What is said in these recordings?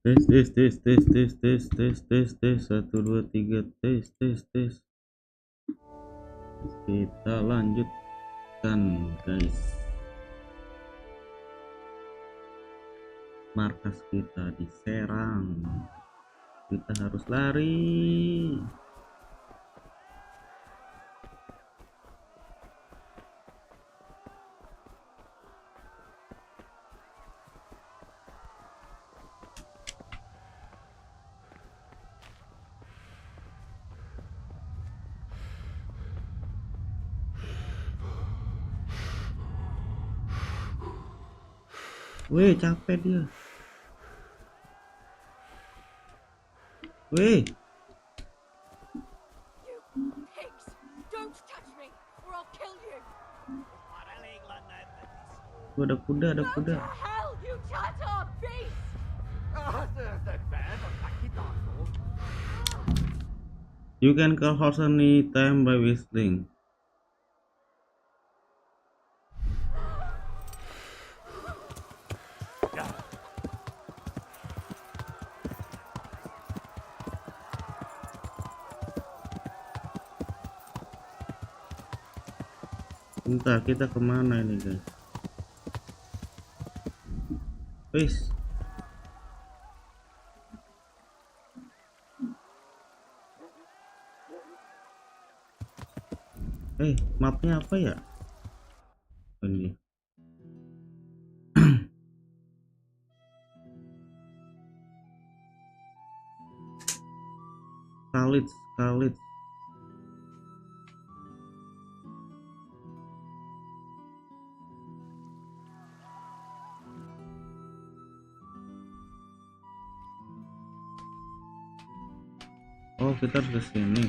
Tes 1 2 3 tes. Kita lanjutkan guys. Markas kita di Serang. Kita harus lari. Weh, capek dia. Weh. Ada kuda. You can call horse any time by whistling. Entah kita kemana ini guys. Wis. Mapnya apa ya? Ini. Khalid. Oh, kita harus ke sini.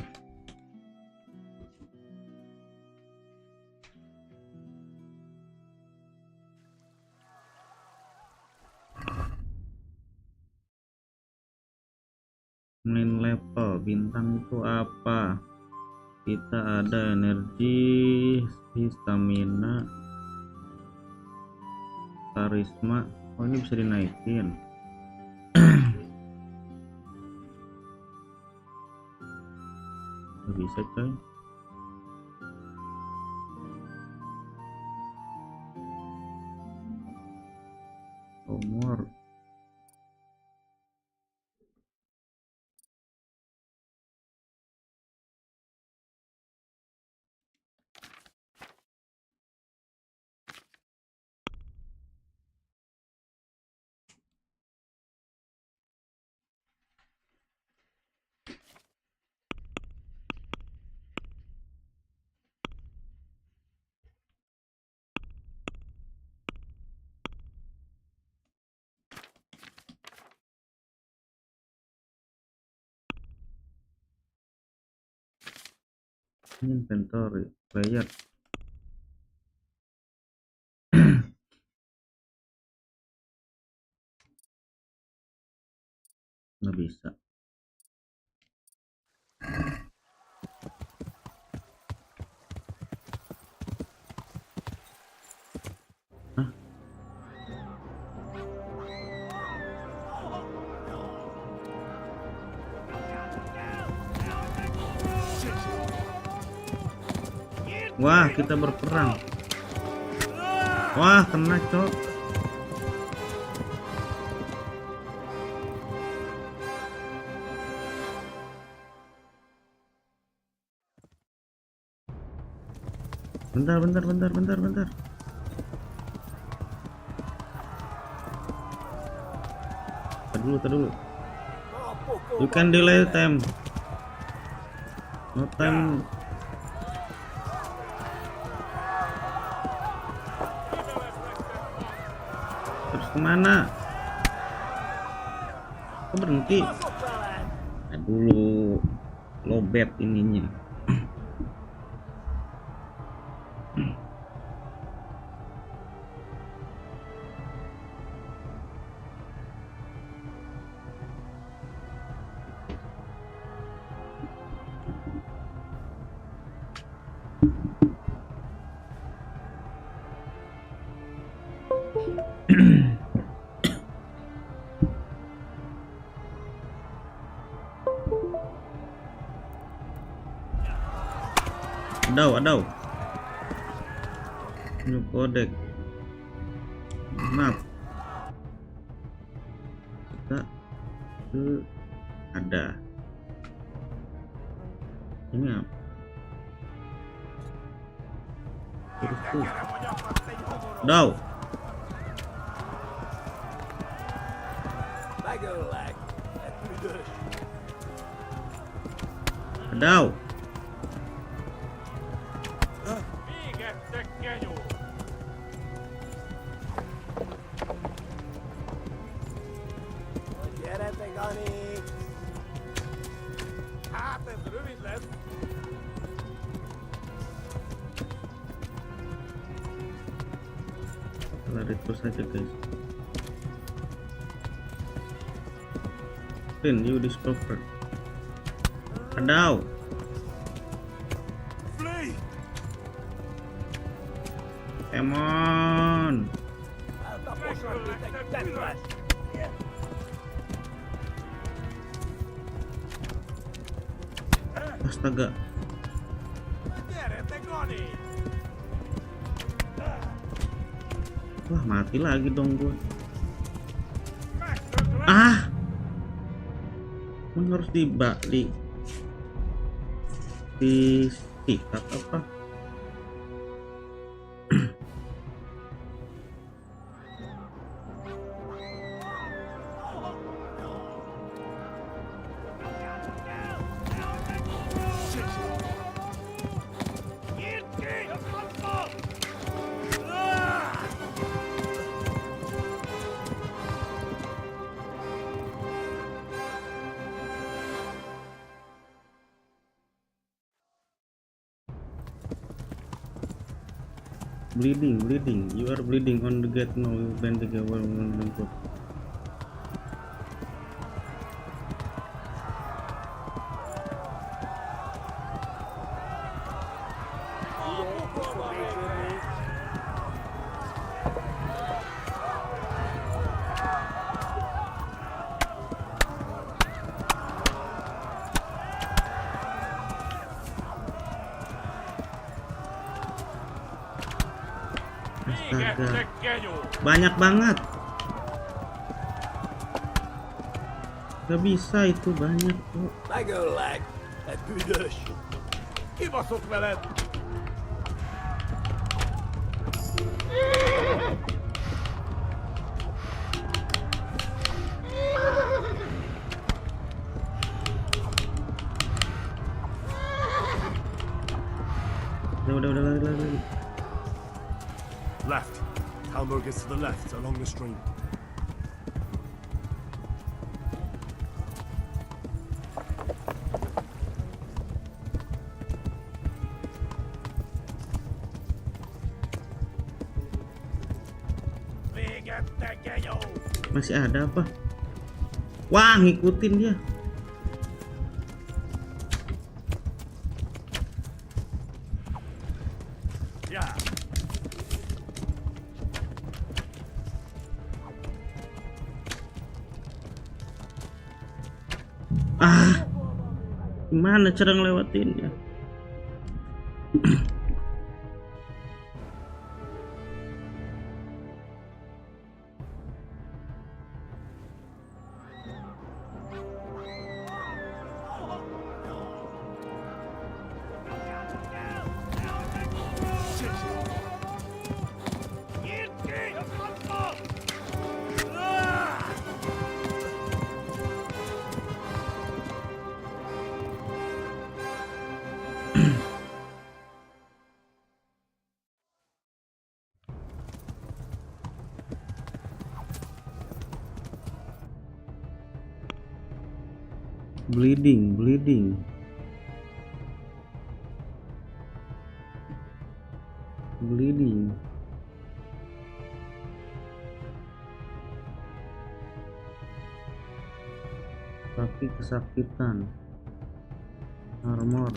Main level bintang itu apa? Kita ada energi, stamina, karisma. Oh, ini bisa dinaikin. Nggak bisa coy. Umur. Inventory player. Nggak bisa. Hah? Wah, kita berperang. Wah, kena cok. Bentar. Tar dulu. You can delay time. No time. Terus kemana? Kok berhenti? Nah, dulu lobet ininya. Adaw. New codec. Maaf. Kita ada. Ini apa? Terus tuh. Adaw. Adaw. Lari terus aja guys. Then you discover. Adaw. Teman. Astaga. Wah, mati lagi dong gue. Ini harus dibalik. Disikat apa? Bleeding. You are bleeding on the gate now. You bend together. Astaga. Banyak banget. Gak bisa itu banyak kok. Udah lari. Left. Halmor gets to the left along the stream. Masih ada apa? Wah, ngikutin dia. Gimana cara ngelewatinnya? Bleeding. Kaki kesakitan. Armor.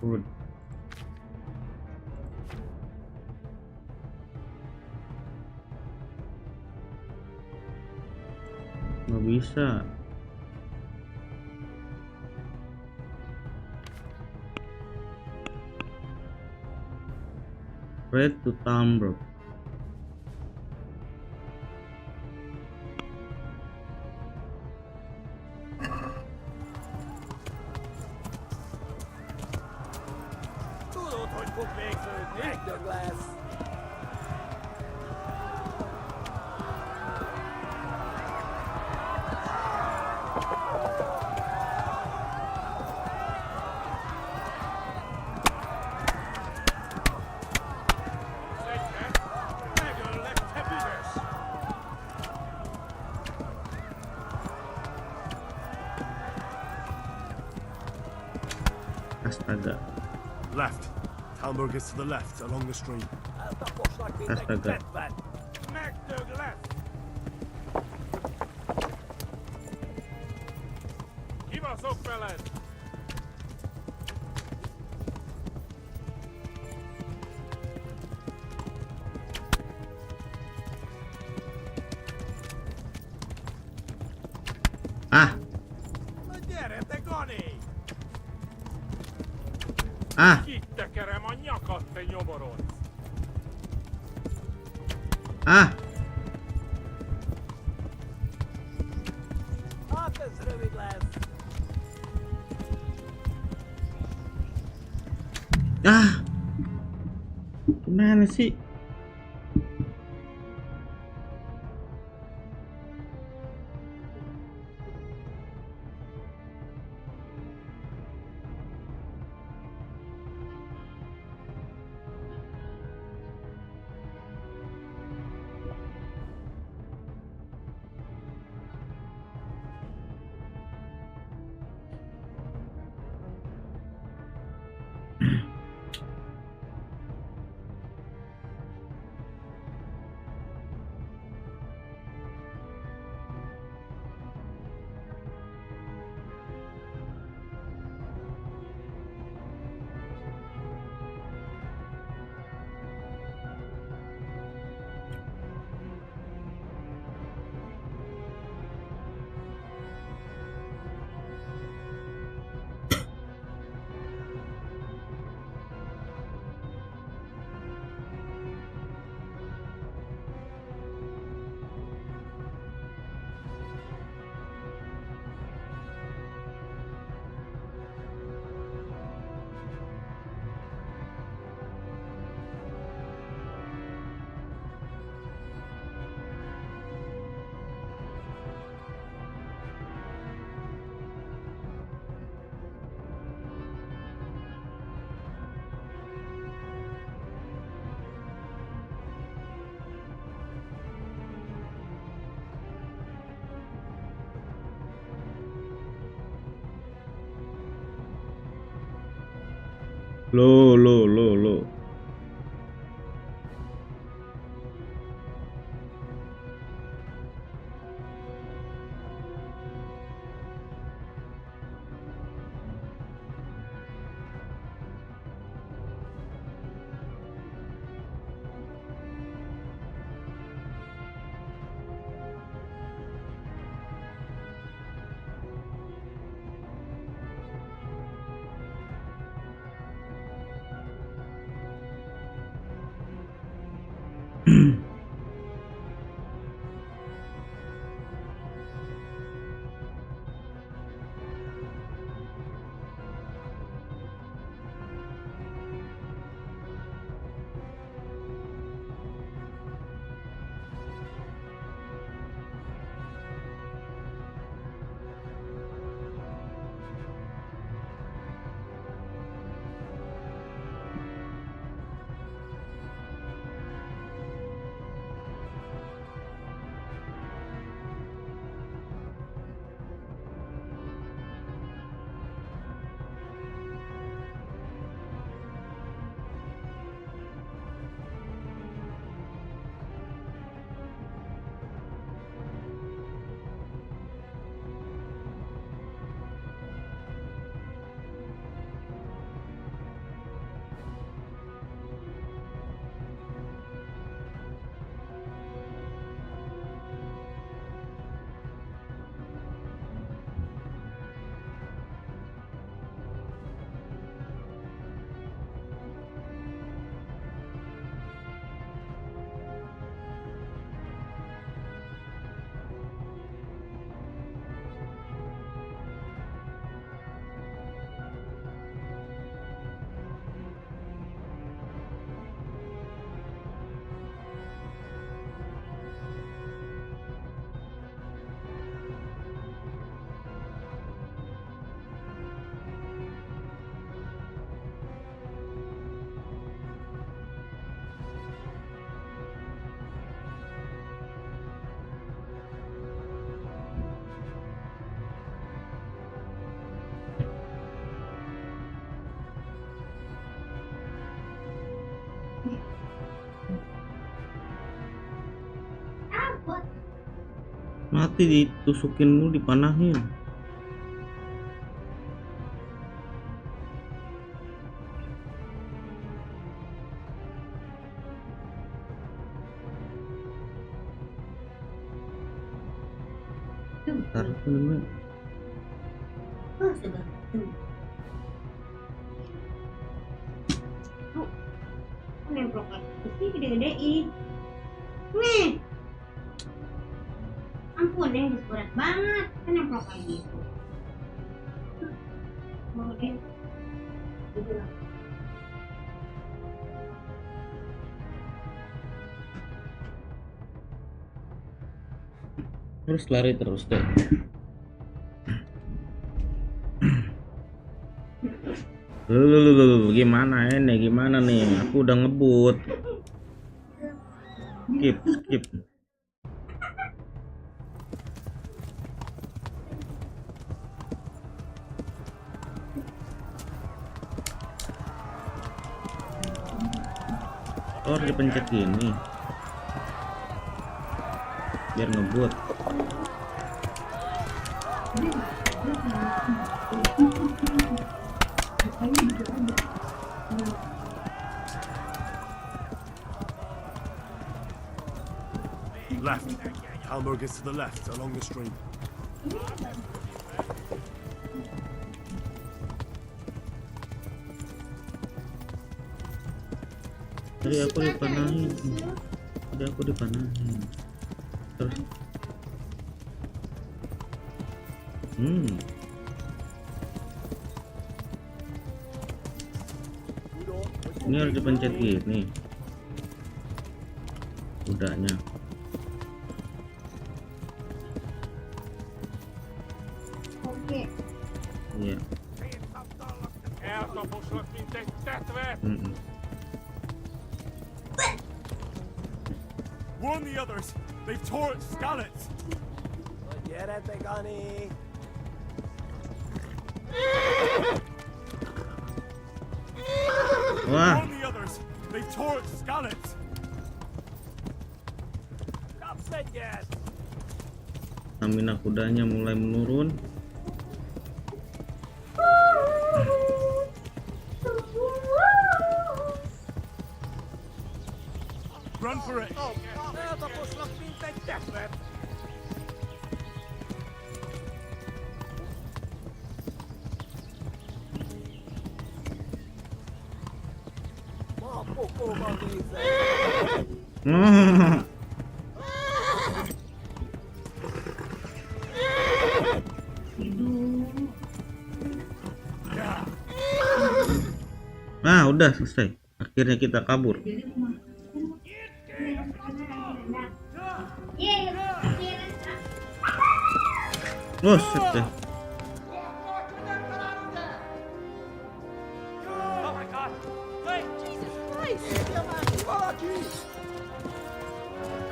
Food. Nggak bisa. afraid to town, bro. Tudod, hogy fog végződni? Megdög lesz! Megöllek, te büdös! Astaga, Left. Talmberg is to the left, along the stream. Eltaposnak mindenki Astaga. fettben! Megdög lesz! Kibaszok veled! Ah, Na gyere, te Gani! ah, Kittekerem a nyakat, te nyomorodsz! ah. Hát ez rövid lesz! Ah, gimana sih? Loh. Mati ditusukin mulu, dipanahin. Ntar dulu. Oh, sudah. Oh, nempelkan besi gede-gedein. Nih. Ampun, yang berat banget. Kan nempel kayak gitu. Mau deh. Gitu lah. Terus lari terus deh. Lu, gimana ini? Gimana nih? Aku udah ngebut. Skip. Oh, dipencet gini. Biar ngebut. Left. Hamburg is to the left along the stream. Tadi aku dipanahin. Terus ini harus dipencet gini udahnya. Oke. Iya. Warn the others. They've tore its scallops. Get it, Begani. Wah, Warn the others. They've tore its scallops. Stop said yes. stamina kudanya mulai menurun. Run for it. Tapos lang pintay death. Mampoko mag-isa. Nah, udah selesai. Akhirnya kita kabur. Oh, set. Oh my God! Wait! Jesus Christ! Fala aqui!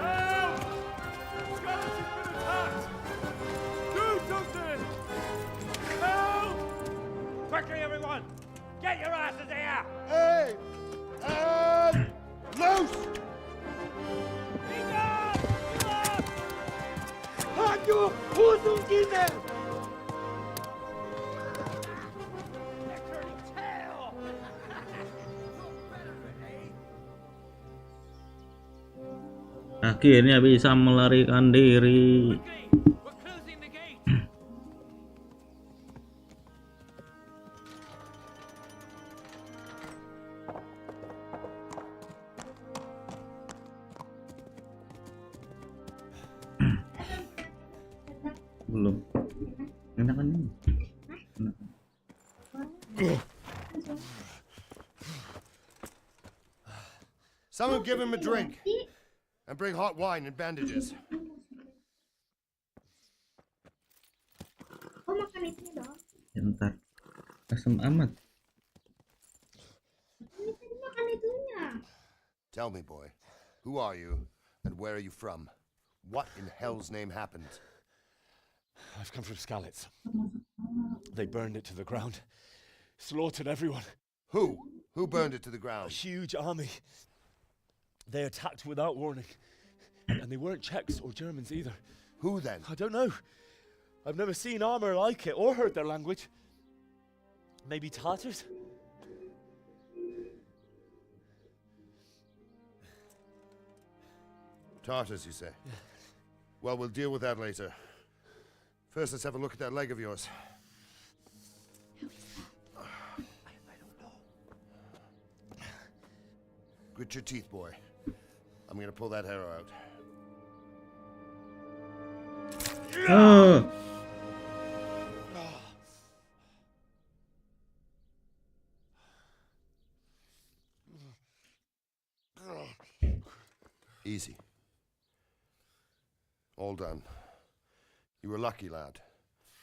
Help! Scallops has been attacked. Do something. Help! Quickly, everyone! Get your asses here! Hey! And loose! Hajo! Husung kita! Akhirnya bisa melarikan diri. Belum. Enakan ini. Someone give him a drink. And bring hot wine and bandages. Oh, makan itu dong. Bentar. Asam amat. Ini tadi makan itunya. Tell me, boy, who are you and where are you from? What in hell's name happened? I've come from Skalitz. They burned it to the ground. Slaughtered everyone. Who? Who burned it to the A ground? huge army. They attacked without warning. And they weren't Czechs or Germans either. Who then? I don't know. I've never seen armor like it or heard their language. Maybe Tartars? Tartars, you say? Yeah. Well, we'll deal with that later. First, let's have a look at that leg of yours. I don't know. Grit your teeth, boy. I'm gonna pull that arrow out. Easy. All done. You were lucky, lad.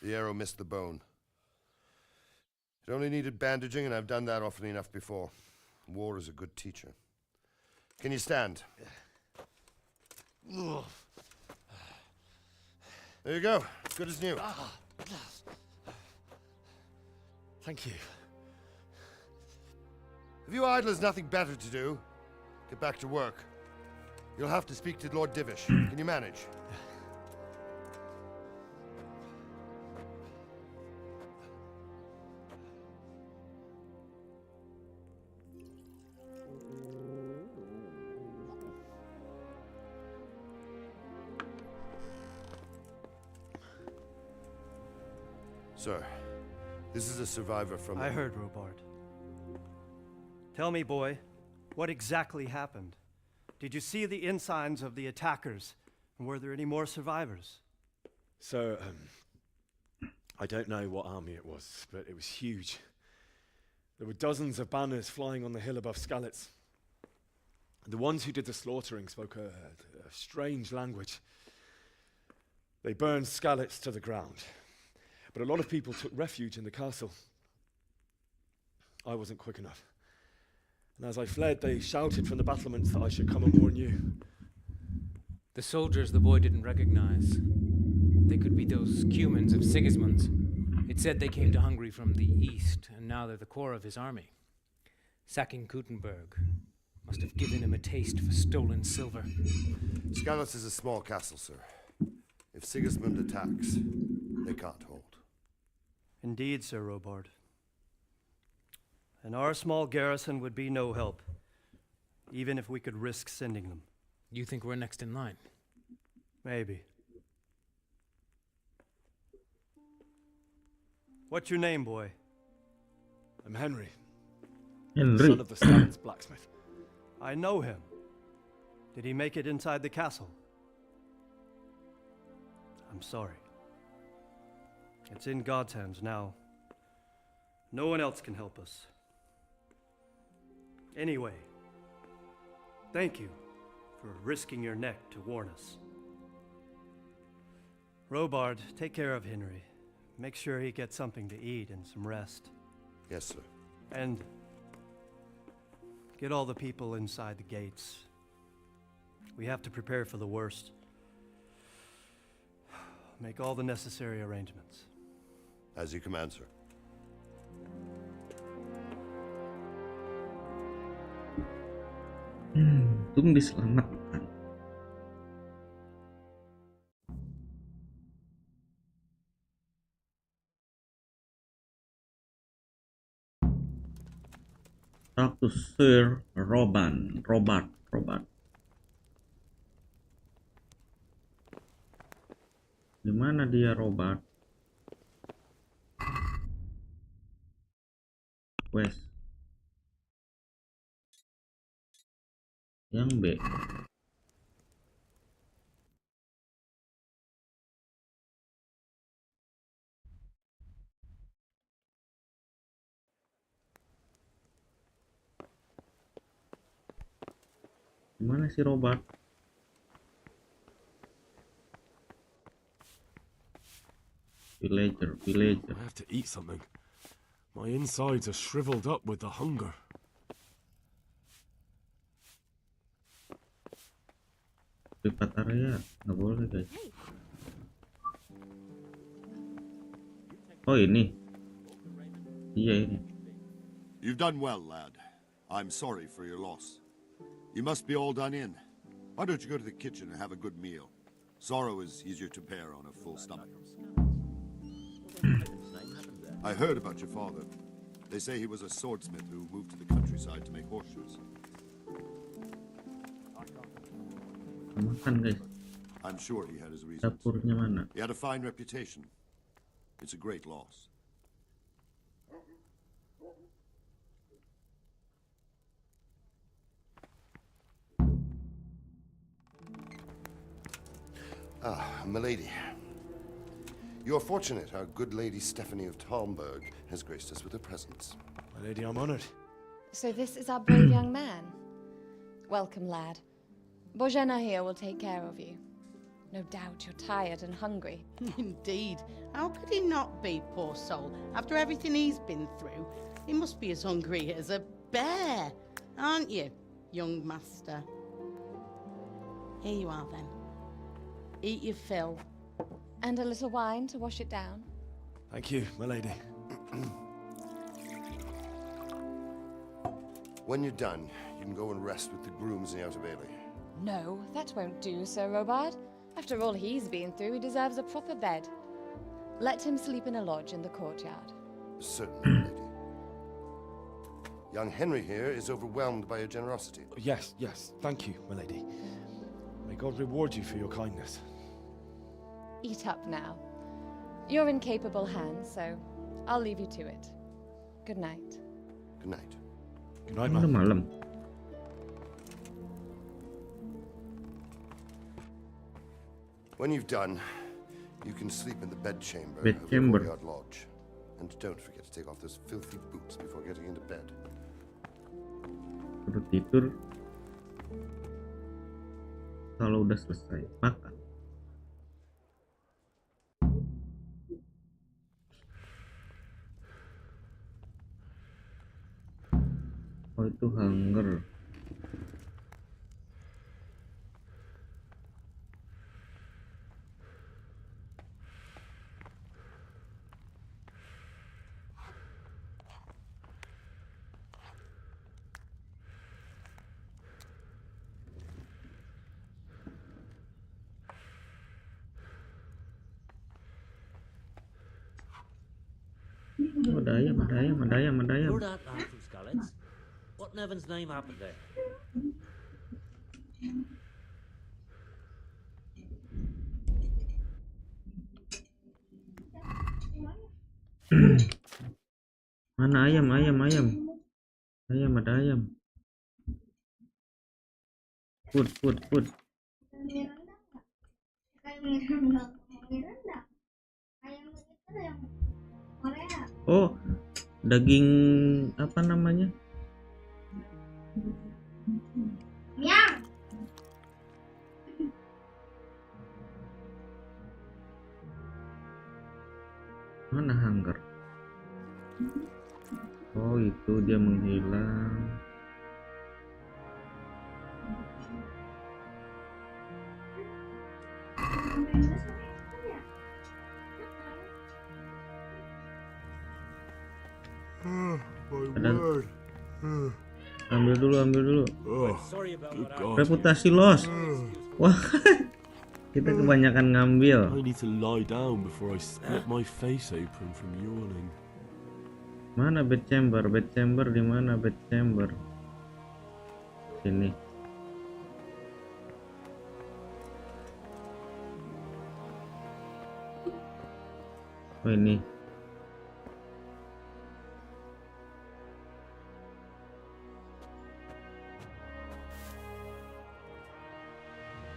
The arrow missed the bone. It only needed bandaging, and I've done that often enough before. War is a good teacher. Can you stand? There you go. Good as new. Thank you. If you idlers nothing better to do, get back to work. You'll have to speak to Lord Divish. Can you manage? Sir, this is a survivor from... I heard, Robard. Tell me, boy, what exactly happened? Did you see the ensigns of the attackers? And were there any more survivors? So, I don't know what army it was, but it was huge. There were dozens of banners flying on the hill above Skalitz. The ones who did the slaughtering spoke a strange language. They burned Skalitz to the ground, but a lot of people took refuge in the castle. I wasn't quick enough. And as I fled, they shouted from the battlements that I should come and warn you. The soldiers the boy didn't recognize. They could be those Cumans of Sigismund's. It said they came to Hungary from the east, and now they're the core of his army. Sacking Gutenberg must have given him a taste for stolen silver. Skalitz is a small castle, sir. If Sigismund attacks, they can't hold. Indeed, Sir Robard. And our small garrison would be no help, even if we could risk sending them. You think we're next in line? Maybe. What's your name, boy? I'm Henry, Henry. son of the Skalitz blacksmith. I know him. Did he make it inside the castle? I'm sorry. It's in God's hands now. No one else can help us. Anyway, thank you for risking your neck to warn us. Robard, take care of Henry. Make sure he gets something to eat and some rest. Yes, sir. And get all the people inside the gates. We have to prepare for the worst. Make all the necessary arrangements. As you command, sir. Untung diselamatkan. Talk to Sir Robert. Di mana dia, Robert? West. Yang B. Gimana sih Robert? Villager. I have to eat something. My insides are shriveled up with the hunger. Privat area, nggak boleh guys. Oh ini. Iya ini. You've done well, lad. I'm sorry for your loss. You must be all done in. Why don't you go to the kitchen and have a good meal? Sorrow is easier to bear on a full stomach. I heard about your father. They say he was a swordsmith who moved to the countryside to make horseshoes. Makan guys. I'm sure he had his reasons. Dapurnya mana? He had a fine reputation. It's a great loss. Ah, milady. You're fortunate our good lady Stephanie of Talmberg has graced us with her presence. My lady, I'm honored. So this is our brave young man. Welcome, lad. Bojena here will take care of you. No doubt you're tired and hungry. Indeed. How could he not be, poor soul? After everything he's been through, he must be as hungry as a bear, aren't you, young master? Here you are, then. Eat your fill. And a little wine to wash it down. Thank you, my lady. When you're done, you can go and rest with the grooms in the Outer Bailey. No, that won't do, Sir Robard. After all he's been through, he deserves a proper bed. Let him sleep in a lodge in the courtyard. Certainly, my lady. Young Henry here is overwhelmed by your generosity. Yes, yes, thank you, my lady. May God reward you for your kindness. Eat up now. You're in capable hands, so I'll leave you to it. Good night. Good night. Good night, Udah ma'am. malam. When you've done, you can sleep in the bedchamber of the Bedchamber. courtyard lodge. And don't forget to take off those filthy boots before getting into bed. Suruh tidur. Kalau udah selesai makan. Oh itu hunger. Oh, ada ayam, ada ayam, ada ayam, ada ayam. You're that lad from Skalitz. What in heaven's name happened there? Mana ayam, ayam, ayam. Ayam, ada ayam. Food, food, food. Mie rendang nggak? Kayak mie rendang. Mie rendang. Ayam itu yang Korea. Oh, daging apa namanya? Miang. Mana hunger? Oh, itu dia menghilang. Ada. Ambil dulu, ambil dulu. Sorry about what happened. Reputasi loss. Wah, kita kebanyakan ngambil. I need to lie down before I split my face open from yawning. Mana bed chamber? Bed chamber di mana? Bed chamber. Sini. Oh ini.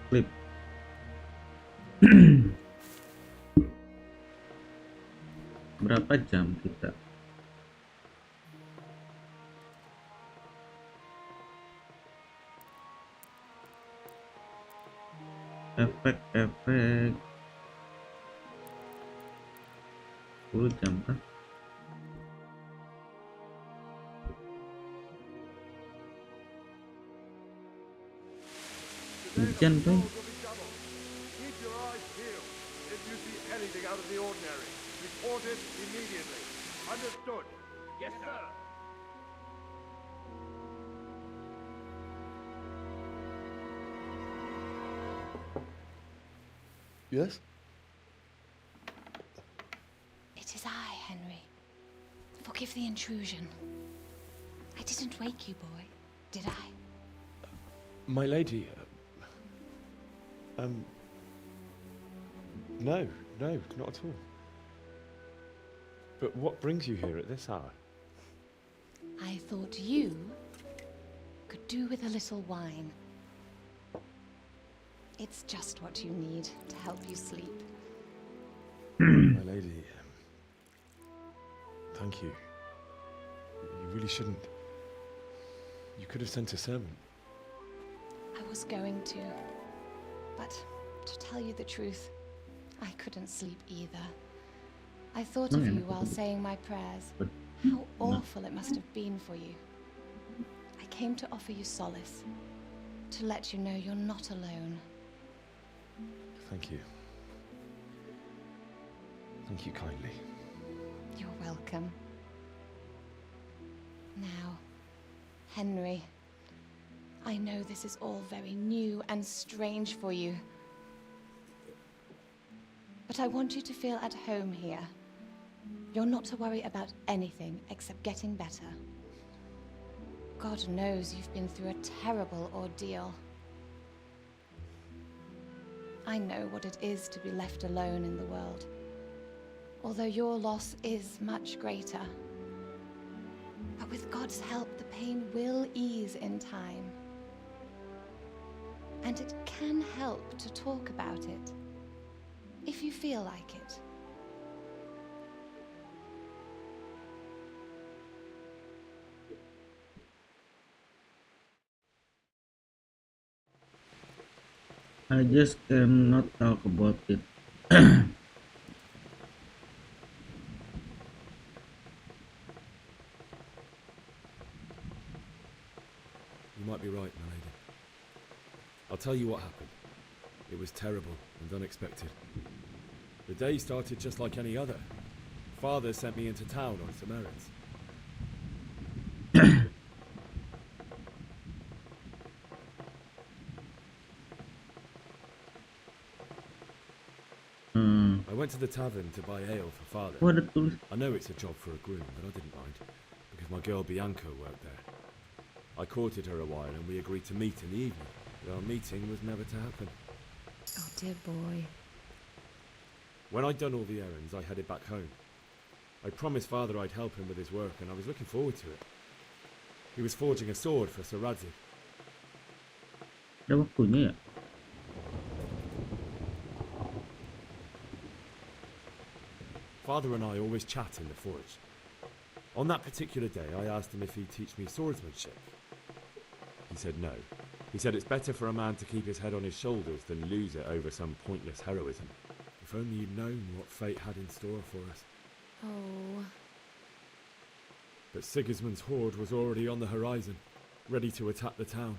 Klip. Berapa jam kita? Efek 10 jam kah? Hujan tuh. Keep your eyes peeled. If you see anything out of the ordinary, report it immediately. Understood? Yes, sir. Yes? It is I, Henry. Forgive the intrusion. I didn't wake you, boy, did I? My lady, no, not at all. But what brings you here at this hour? I thought you could do with a little wine. It's just what you need to help you sleep. My lady, thank you. You really shouldn't. You could have sent a servant. I was going to, but to tell you the truth, I couldn't sleep either. I thought of you while saying my prayers. How awful it must have been for you. I came to offer you solace, to let you know you're not alone. Thank you. Thank you kindly. You're welcome. Now, Henry, I know this is all very new and strange for you, but I want you to feel at home here. You're not to worry about anything except getting better. God knows you've been through a terrible ordeal. I know what it is to be left alone in the world, although your loss is much greater. But with God's help, the pain will ease in time. And it can help to talk about it, if you feel like it. I just cannot talk about it. You might be right, my lady. I'll tell you what happened. It was terrible and unexpected. The day started just like any other. Father sent me into town on some errands. I went to the tavern to buy ale for Father. I know it's a job for a groom, but I didn't mind, because my girl Bianca worked there. I courted her a while and we agreed to meet in the evening, but our meeting was never to happen. Oh, dear boy. When I'd done all the errands, I headed back home. I promised Father I'd help him with his work, and I was looking forward to it. He was forging a sword for Sir Radzik. Ada waktunya ya? Father and I always chat in the forge. On that particular day, I asked him if he'd teach me swordsmanship. He said no. He said it's better for a man to keep his head on his shoulders than lose it over some pointless heroism. If only you'd known what fate had in store for us. Oh. But Sigismund's horde was already on the horizon, ready to attack the town.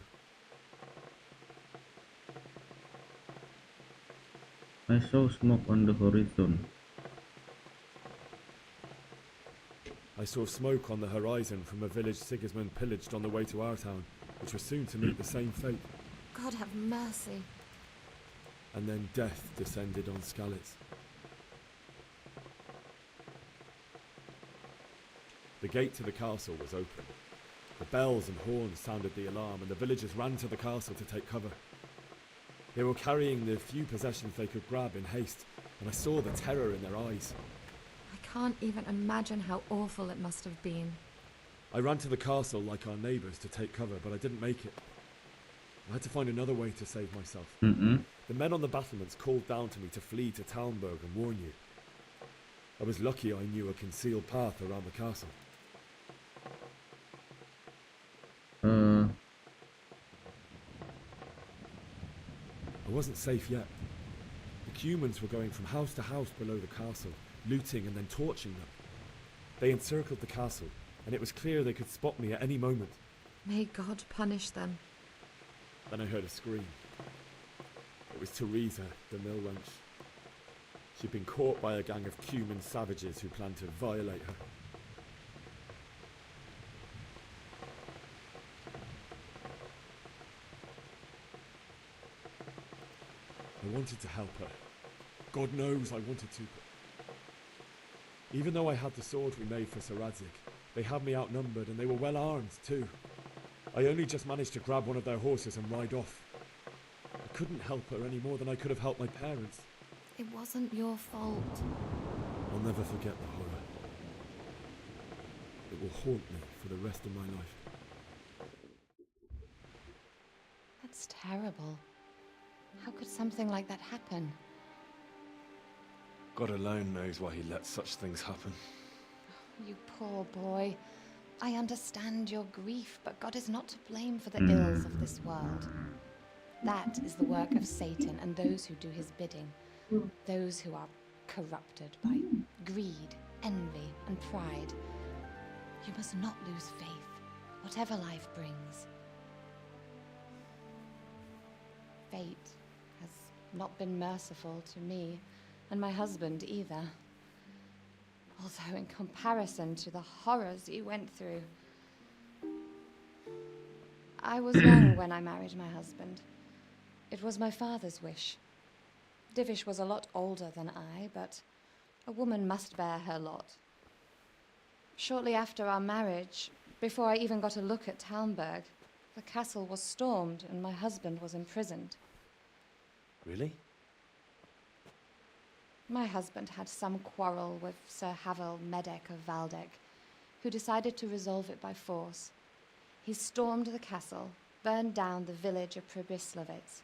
I saw smoke on the horizon. I saw smoke on the horizon from a village Sigismund pillaged on the way to our town, which was soon to meet the same fate. God have mercy. And then death descended on Skalitz. The gate to the castle was open. The bells and horns sounded the alarm, and the villagers ran to the castle to take cover. They were carrying the few possessions they could grab in haste, and I saw the terror in their eyes. I can't even imagine how awful it must have been. I ran to the castle like our neighbours to take cover, but I didn't make it. I had to find another way to save myself. The men on the battlements called down to me to flee to Talmberg and warn you. I was lucky I knew a concealed path around the castle. I wasn't safe yet. The humans were going from house to house below the castle, looting and then torching them. They encircled the castle, and it was clear they could spot me at any moment. May God punish them. Then I heard a scream. It was Teresa, the mill wench. She'd been caught by a gang of Cuman savages who planned to violate her. I wanted to help her, God knows I wanted to, but even though I had the sword we made for Sir Radzig, they had me outnumbered and they were well armed too. I only just managed to grab one of their horses and ride off. I couldn't help her any more than I could have helped my parents. It wasn't your fault. I'll never forget the horror. It will haunt me for the rest of my life. That's terrible. How could something like that happen? God alone knows why he lets such things happen. You poor boy. I understand your grief, but God is not to blame for the ills of this world. That is the work of Satan and those who do his bidding. Those who are corrupted by greed, envy, and pride. You must not lose faith, whatever life brings. Fate has not been merciful to me, and my husband either. Although in comparison to the horrors you went through. I was young when I married my husband. It was my father's wish. Divish was a lot older than I, but a woman must bear her lot. Shortly after our marriage, before I even got a look at Talmberg, the castle was stormed and my husband was imprisoned. Really? My husband had some quarrel with Sir Havel Medek of Valdek, who decided to resolve it by force. He stormed the castle, burned down the village of Pribyslavitz,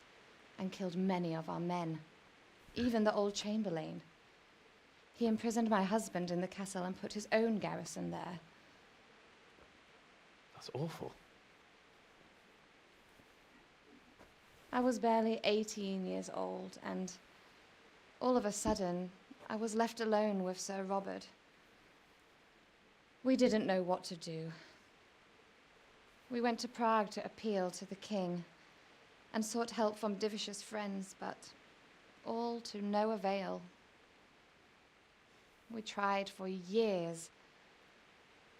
and killed many of our men, even the old chamberlain. He imprisoned my husband in the castle and put his own garrison there. That's awful. I was barely 18 years old, and all of a sudden, I was left alone with Sir Robert. We didn't know what to do. We went to Prague to appeal to the king and sought help from Divish's friends, but all to no avail. We tried for years,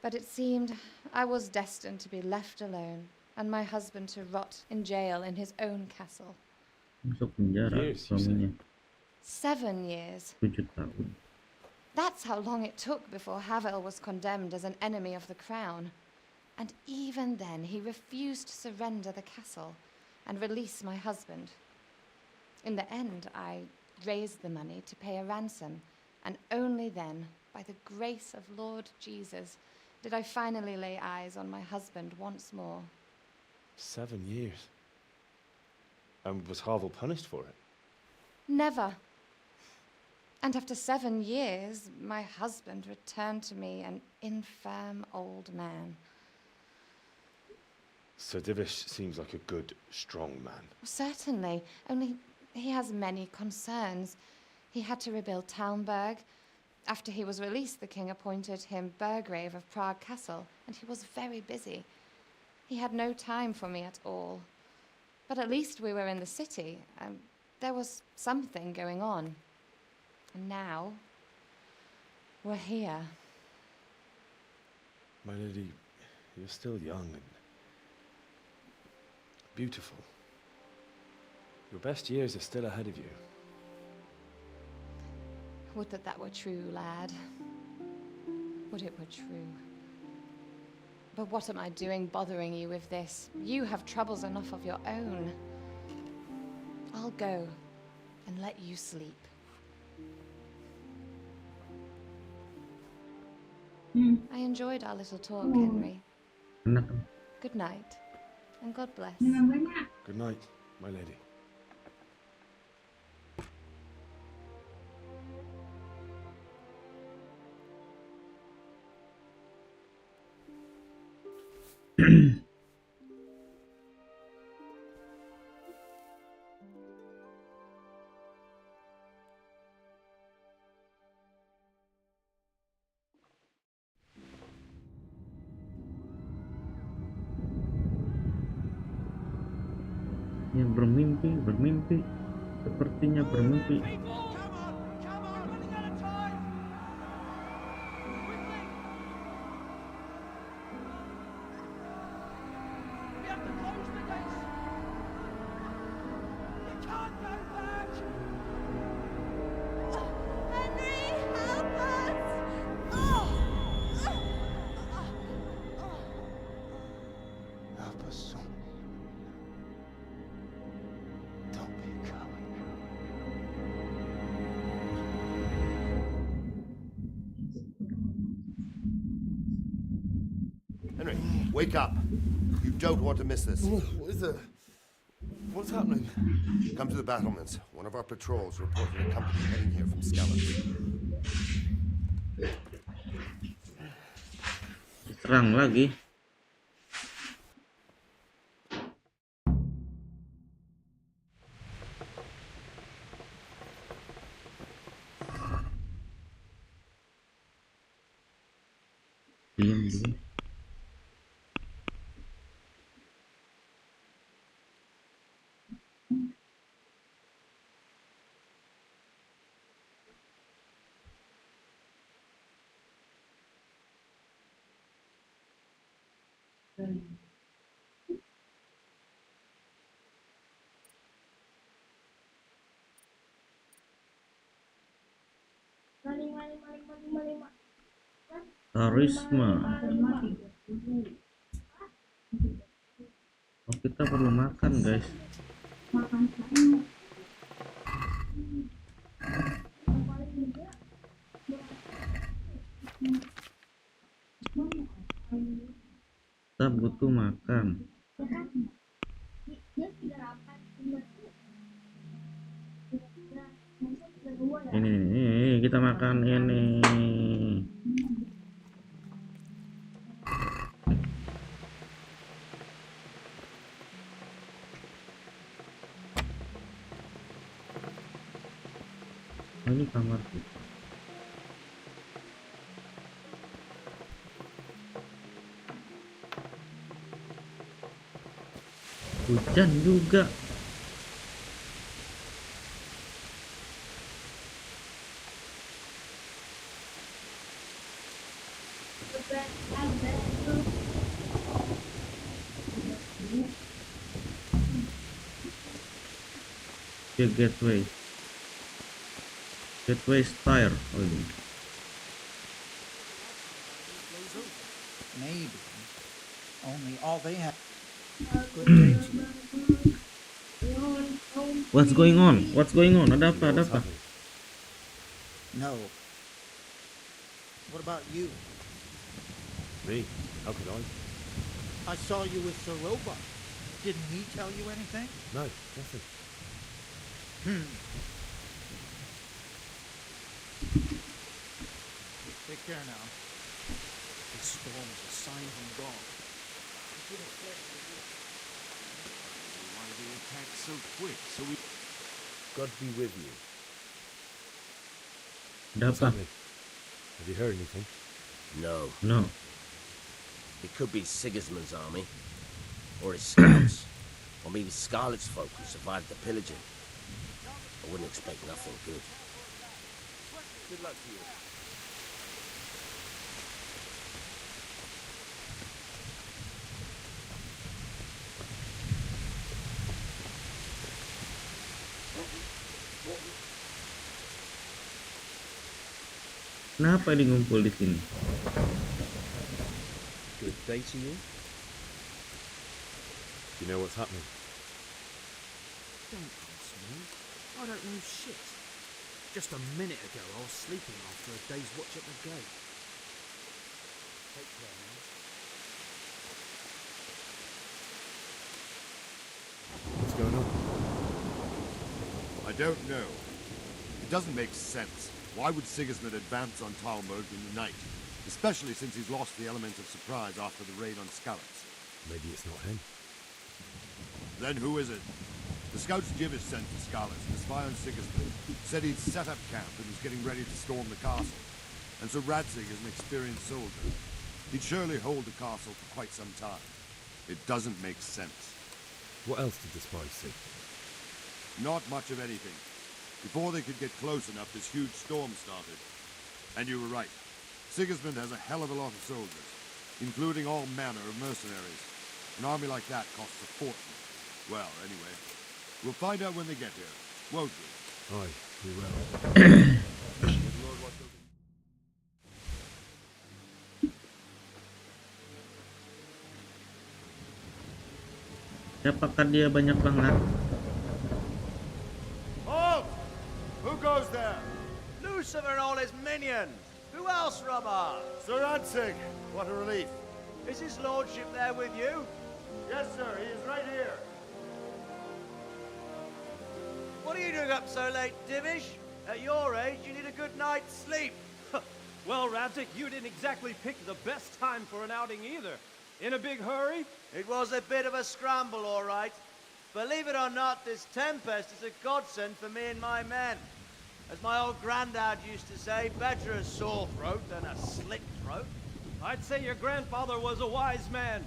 but it seemed I was destined to be left alone and my husband to rot in jail in his own castle. Masuk penjara suaminya. 7 years. 7 tahun. That's how long it took before Havel was condemned as an enemy of the crown. And even then, he refused to surrender the castle and release my husband. In the end, I raised the money to pay a ransom, and only then, by the grace of Lord Jesus, did I finally lay eyes on my husband once more. 7 years? And was Havel punished for it? Never. And after 7 years, my husband returned to me an infirm old man. Sir Divish seems like a good, strong man. Certainly, only he has many concerns. He had to rebuild Talmberg. After he was released, the king appointed him Burgrave of Prague Castle, and he was very busy. He had no time for me at all. But at least we were in the city, and there was something going on. And now, we're here. My lady, you're still young and beautiful. Your best years are still ahead of you. Would that that were true, lad. Would it were true. But what am I doing bothering you with this? You have troubles enough of your own. I'll go and let you sleep. I enjoyed our little talk, Henry. Good night, and God bless. Good night, my lady. Yang bermimpi, sepertinya bermimpi. Henry, wake up. You don't want to miss this. What is it? What's happening? Come to the battlements. One of our patrols reported a company heading here from Scallops. Serang lagi. Diam dulu. Karisma. Oh, kita perlu makan, guys. Kita butuh makan. Ini kita makan ini. Oh, ini kamar kita. Hujan juga. The gateway tire. Oh, ini. Maybe. Only all they have. Good day to you. What's going on? What's going on? Ada apa? Ada apa? No. What about you? Me? How could I? I saw you with the robot. Didn't he tell you anything? No, nothing. Take care now. The storm is a sign from God. Why they attack so quick? So we. God be with you. Ada apa? Have you heard anything? No. No. It could be Sigismund's army, or his scouts, or maybe Scarlet's folk who survived the pillaging. I wouldn't expect nothing good. Good luck to you. Kenapa dia ngumpul di sini? Good day to you. You know what's happening? Don't ask me. I don't know shit. Just a minute ago I was sleeping after a day's watch at the gate. Take care now. What's going on? I don't know. It doesn't make sense. Why would Sigismund advance on Talmud in the night? Especially since he's lost the element of surprise after the raid on Scallops. Maybe it's not him. Then who is it? The scouts Jivis sent to Scallops to spy on Sigismund said he'd set up camp and was getting ready to storm the castle. And so Radzig is an experienced soldier. He'd surely hold the castle for quite some time. It doesn't make sense. What else did the spies see? Not much of anything. Before they could get close enough, this huge storm started. And you were right. Sigismund has a hell of a lot of soldiers, including all manner of mercenaries. An army like that costs a fortune. Well, anyway, we'll find out when they get here, won't we? Aye, we will. Siapakah dia banyak banget? Halt! Who goes there? Lucifer and all his minions. Who else, Rubber? Sir Radzig, what a relief. Is his lordship there with you? Yes, sir. He is right here. What are you doing up so late, Divish? At your age, you need a good night's sleep. Well, Ramsey, you didn't exactly pick the best time for an outing either. In a big hurry? It was a bit of a scramble, all right. Believe it or not, this tempest is a godsend for me and my men. As my old granddad used to say, better a sore throat than a slit throat. I'd say your grandfather was a wise man.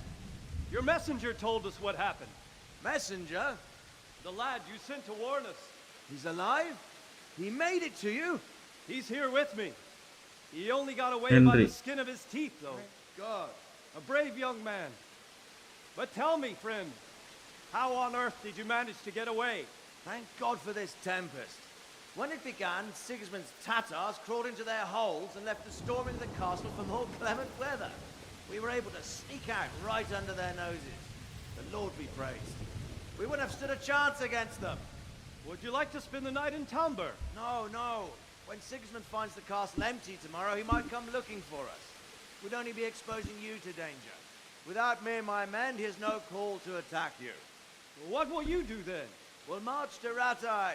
Your messenger told us what happened. Messenger? The lad you sent to warn us. He's alive? He made it to you? He's here with me. He only got away by Khendrik. the skin of his teeth, though. Thank God. A brave young man. But tell me, friend, how on earth did you manage to get away? Thank God for this tempest. When it began, Sigismund's Tatars crawled into their holes and left the storm into the castle for more clement weather. We were able to sneak out right under their noses. The Lord be praised. We wouldn't have stood a chance against them. Would you like to spend the night in Tamber? No, no. When Sigismund finds the castle empty tomorrow, he might come looking for us. We'd only be exposing you to danger. Without me and my men, he has no call to attack you. What will you do then? We'll march to Ratai.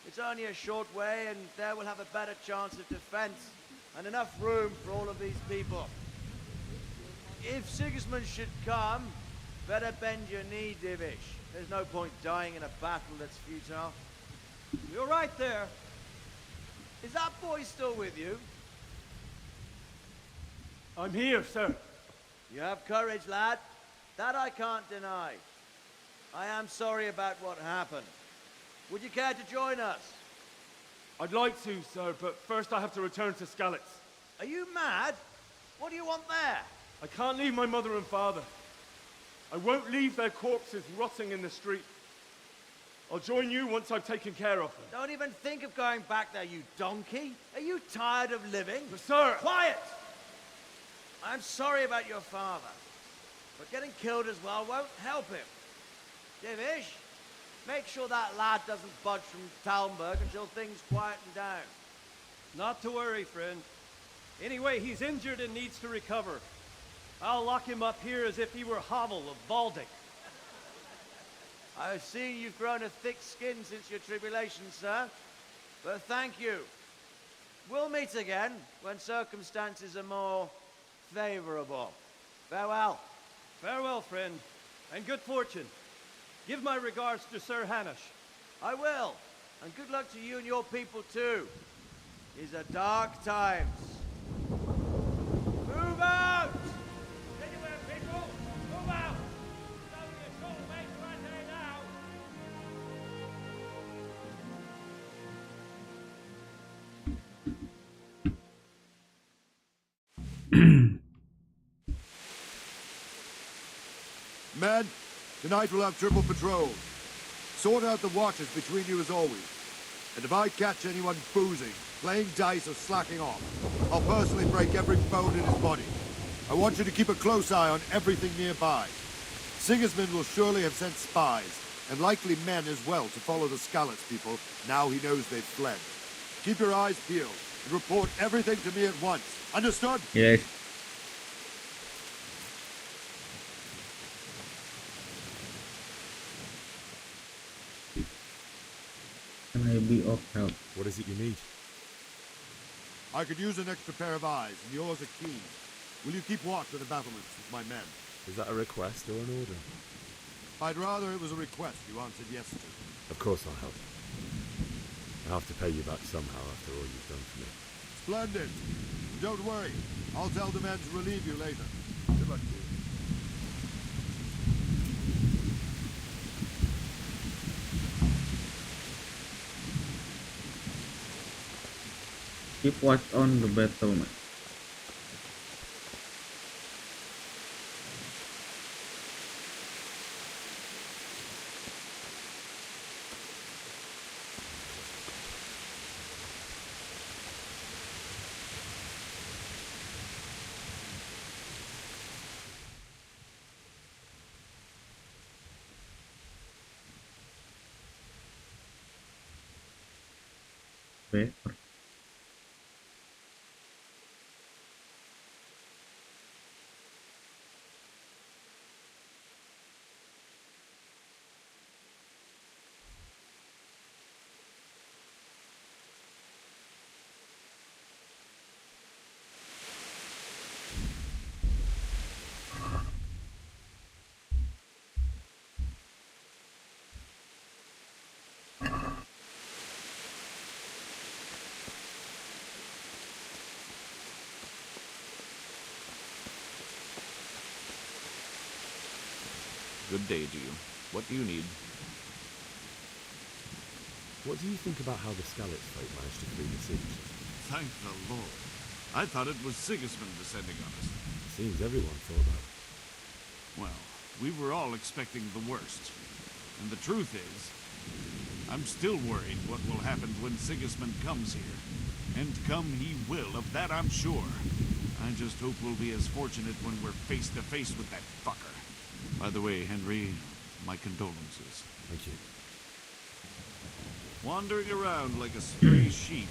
It's only a short way, and there we'll have a better chance of defense and enough room for all of these people. If Sigismund should come, better bend your knee, Divish. There's no point dying in a battle that's futile. You're right there. Is that boy still with you? I'm here, sir. You have courage, lad. That I can't deny. I am sorry about what happened. Would you care to join us? I'd like to, sir, but first I have to return to Skalitz. Are you mad? What do you want there? I can't leave my mother and father. I won't leave their corpses rotting in the street. I'll join you once I've taken care of them. Don't even think of going back there, you donkey. Are you tired of living? But sir! Quiet! I'm sorry about your father, but getting killed as well won't help him. Divish, make sure that lad doesn't budge from Talmberg until things quieten down. Not to worry, friend. Anyway, he's injured and needs to recover. I'll lock him up here as if he were Havel of Baldic. I've seen you've grown a thick skin since your tribulation, sir. But thank you. We'll meet again when circumstances are more favorable. Farewell. Farewell, friend, and good fortune. Give my regards to Sir Hanush. I will. And good luck to you and your people, too. These are dark times. Move out! Anywhere, people! Move out! It's only a short way to Ratai now. Men, tonight we'll have triple patrol. Sort out the watches between you as always. And if I catch anyone boozing, playing dice or slacking off, I'll personally break every bone in his body. I want you to keep a close eye on everything nearby. Sigismund will surely have sent spies, and likely men as well, to follow the Skalitz people now he knows they've fled. Keep your eyes peeled and report everything to me at once. Understood? Yes. Can I be of help? What is it you need? I could use an extra pair of eyes, and yours are keen. Will you keep watch of the battlements with my men? Is that a request or an order? I'd rather it was a request you answered yes to. Of course I'll help. I have to pay you back somehow after all you've done for me. Splendid. Don't worry. I'll tell the men to relieve you later. Good luck to you. Keep watch on the battlement. Paper. Good day to you. What do you need? What do you think about how the Skalitz folk managed to flee the siege? Thank the Lord. I thought it was Sigismund descending on us. Seems everyone thought that. Well, we were all expecting the worst. And the truth is, I'm still worried what will happen when Sigismund comes here. And come he will, of that I'm sure. I just hope we'll be as fortunate when we're face to face with that fucker. By the way, Henry, my condolences. Thank you. Wandering around like a stray sheep.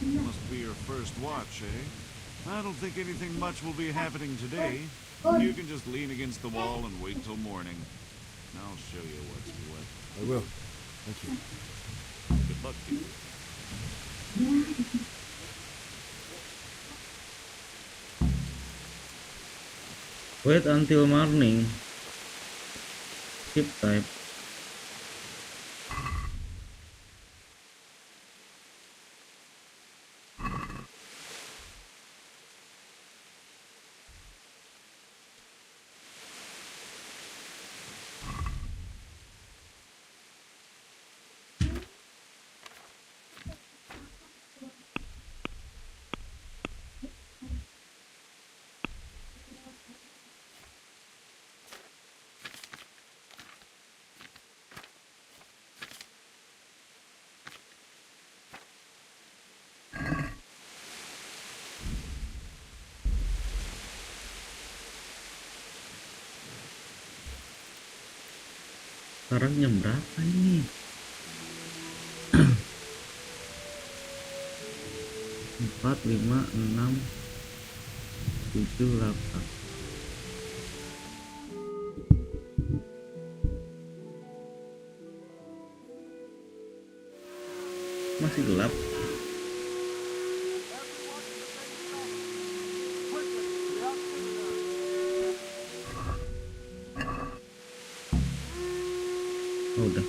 Must be your first watch, eh? I don't think anything much will be happening today. You can just lean against the wall and wait till morning. I'll show you what's what. I will. Thank you. Good luck to you. Wait until morning. Skip type. Sekarang jam berapa ini? 4, 5, 6, 7, 8. Masih gelap. Oh, udah.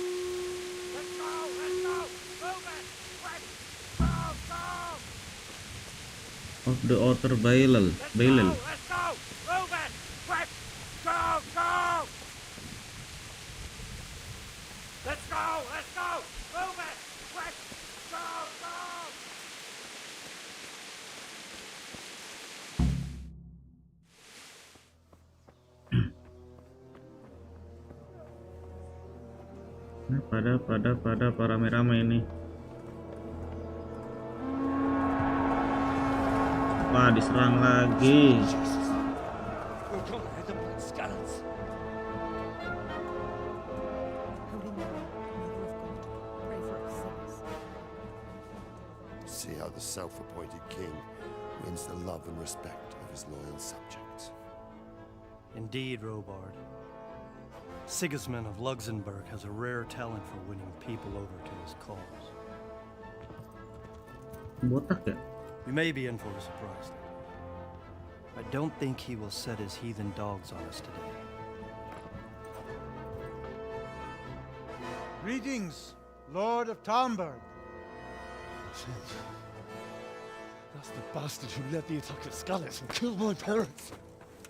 Of the outer Bailel. Nah, pada rame-rame ini. Wah, diserang lagi. See how the self-appointed king wins the love and respect of his loyal subjects. Indeed, Robard. Sigismund of Luxembourg has a rare talent for winning people over to his cause. Botak ya? We may be in for a surprise, though. I don't think he will set his heathen dogs on us today. Greetings, Lord of Talmberg. That's the bastard who led the attack at Skalitz and killed my parents.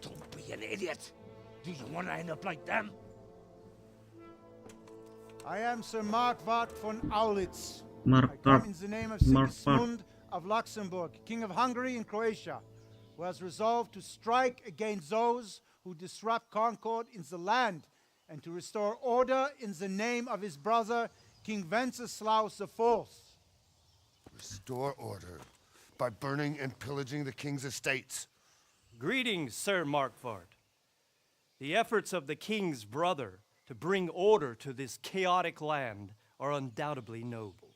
Don't be an idiot. Do you want to end up like them? I am Sir Markvart von Aulitz. Markvart. I come in the name of Sigismund of Luxembourg, King of Hungary and Croatia, who has resolved to strike against those who disrupt concord in the land and to restore order in the name of his brother, King Wenceslaus IV. Restore order by burning and pillaging the king's estates. Greetings, Sir Markvart. The efforts of the king's brother to bring order to this chaotic land are undoubtedly noble.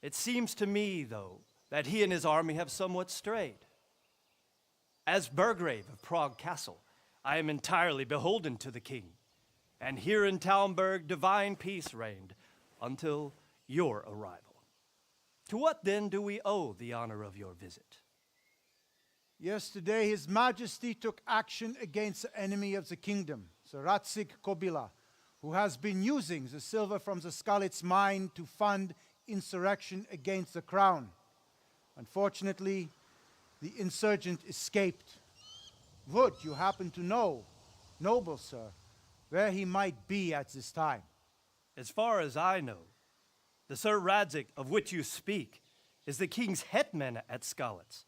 It seems to me, though, that he and his army have somewhat strayed. As Burgrave of Prague Castle, I am entirely beholden to the king, and here in Talmberg divine peace reigned until your arrival. To what then do we owe the honor of your visit? Yesterday, His Majesty took action against the enemy of the kingdom, Sir Ratsig Kobila, who has been using the silver from the Skalitz mine to fund insurrection against the crown. Unfortunately, the insurgent escaped. Would you happen to know, noble sir, where he might be at this time. As far as I know, the Sir Radzik of which you speak is the king's hetman at Skalitz.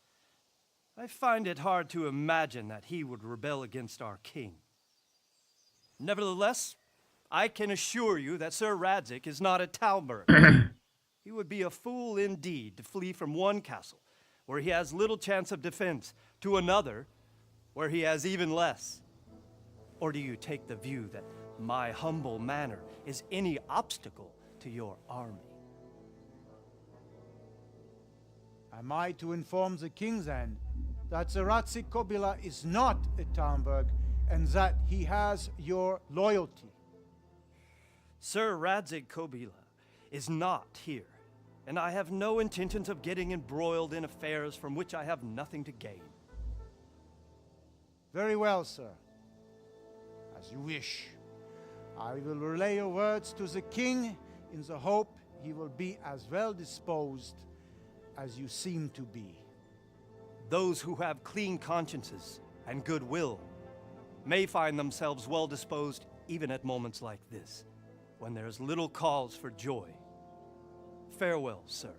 I find it hard to imagine that he would rebel against our king. Nevertheless, I can assure you that Sir Radzik is not a Talmberg. He would be a fool indeed to flee from one castle, where he has little chance of defense, to another, where he has even less. Or do you take the view that my humble manner is any obstacle to your army? Am I to inform the king then that the Ratzik Kobila is not a Talmberg and that he has your loyalty? Sir Radzik Kobila is not here, and I have no intentions of getting embroiled in affairs from which I have nothing to gain. Very well, sir. As you wish. I will relay your words to the king in the hope he will be as well disposed as you seem to be. Those who have clean consciences and goodwill may find themselves well disposed even at moments like this, when there is little cause for joy. Farewell, sir.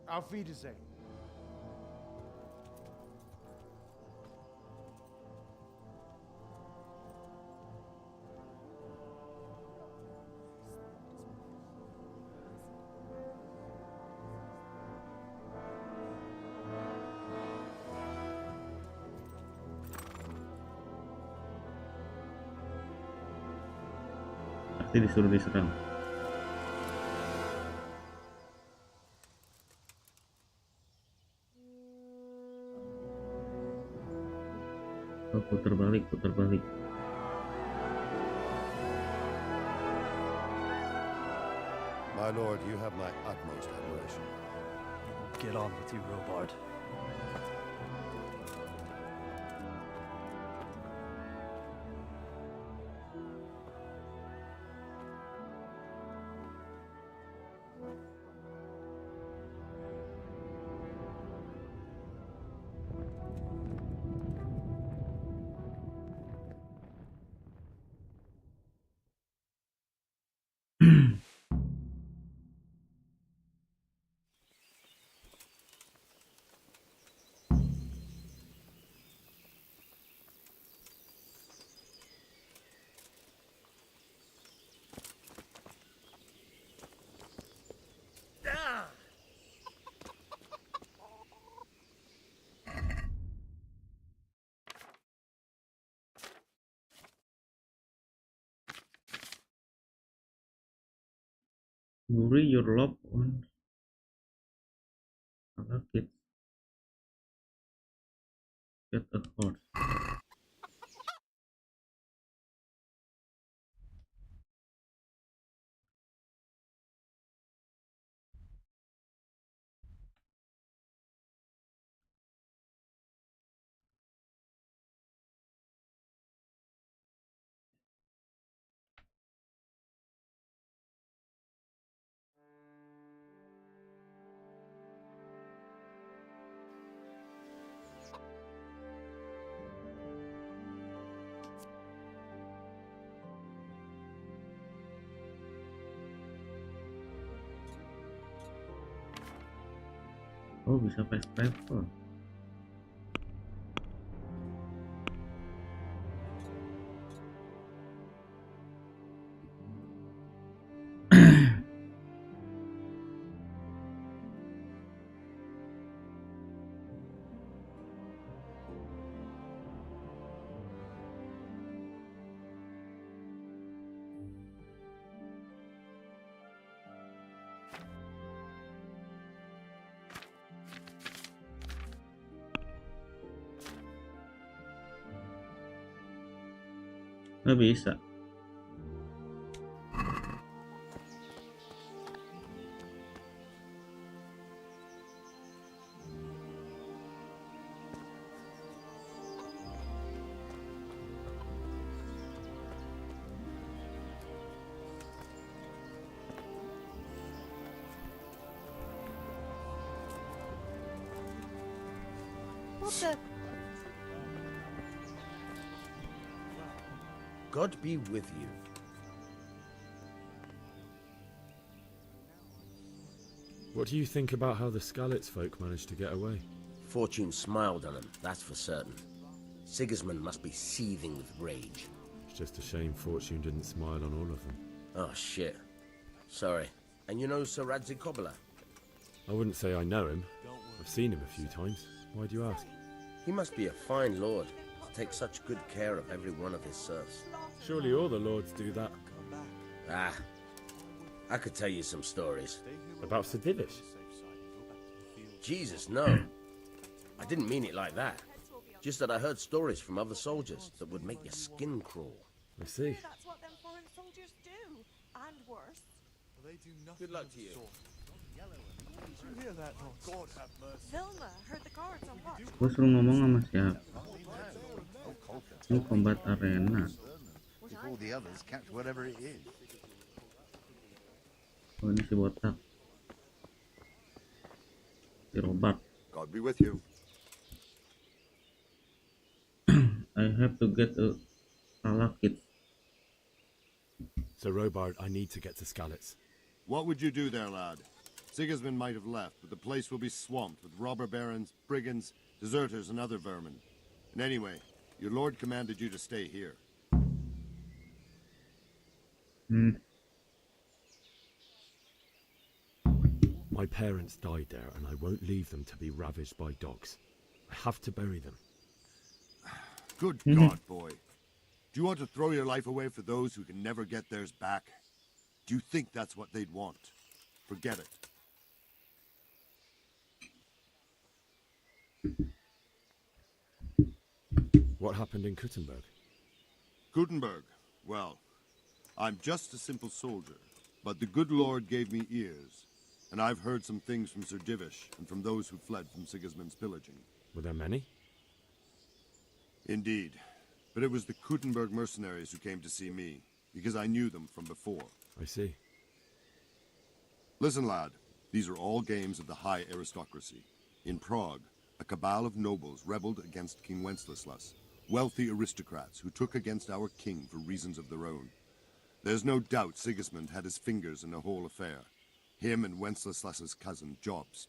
Auf Wiedersehen. Pasti disuruh diserang. Oh, putar balik, putar balik. My lord, you have my utmost admiration. Get on with you, Robard. Worry your loved ones. Other kids. Get a horse. Oh, bisa fast travel. Nggak bisa. What the? God be with you. What do you think about how the Skalitz folk managed to get away? Fortune smiled on him, that's for certain. Sigismund must be seething with rage. It's just a shame Fortune didn't smile on all of them. Oh, shit. Sorry. And you know Sir Radzig I wouldn't say I know him. I've seen him a few times. Why do you ask? He must be a fine lord to take such good care of every one of his serfs. Surely all the lords do that. Ah, I could tell you some stories. About Sir Divish? Jesus, no. I didn't mean it like that. Just that I heard stories from other soldiers that would make your skin crawl. I see. That's what them foreign soldiers do, and worse. Good luck to you. Did you hear that? God have mercy. Vilma heard the guards on watch. Gue suruh ngomong sama siapa? Ini combat arena. If all the others catch whatever it is. Oh, ini si botak. Si Robert. God be with you. I have to get a kit. Sir Robard, I need to get to Skalitz. What would you do there, lad? Sigismund might have left, but the place will be swamped with robber barons, brigands, deserters, and other vermin. And anyway, your lord commanded you to stay here. My parents died there, and I won't leave them to be ravaged by dogs. I have to bury them. Good God, boy. Do you want to throw your life away for those who can never get theirs back? Do you think that's what they'd want? Forget it. What happened in Kuttenberg? Gutenberg. Well, I'm just a simple soldier, but the good Lord gave me ears, and I've heard some things from Sir Divish and from those who fled from Sigismund's pillaging. Were there many? Indeed, but it was the Kuttenberg mercenaries who came to see me, because I knew them from before. I see. Listen, lad, these are all games of the high aristocracy. In Prague, a cabal of nobles rebelled against King Wenceslas, wealthy aristocrats who took against our king for reasons of their own. There's no doubt Sigismund had his fingers in the whole affair, him and Wenceslas's cousin Jobst.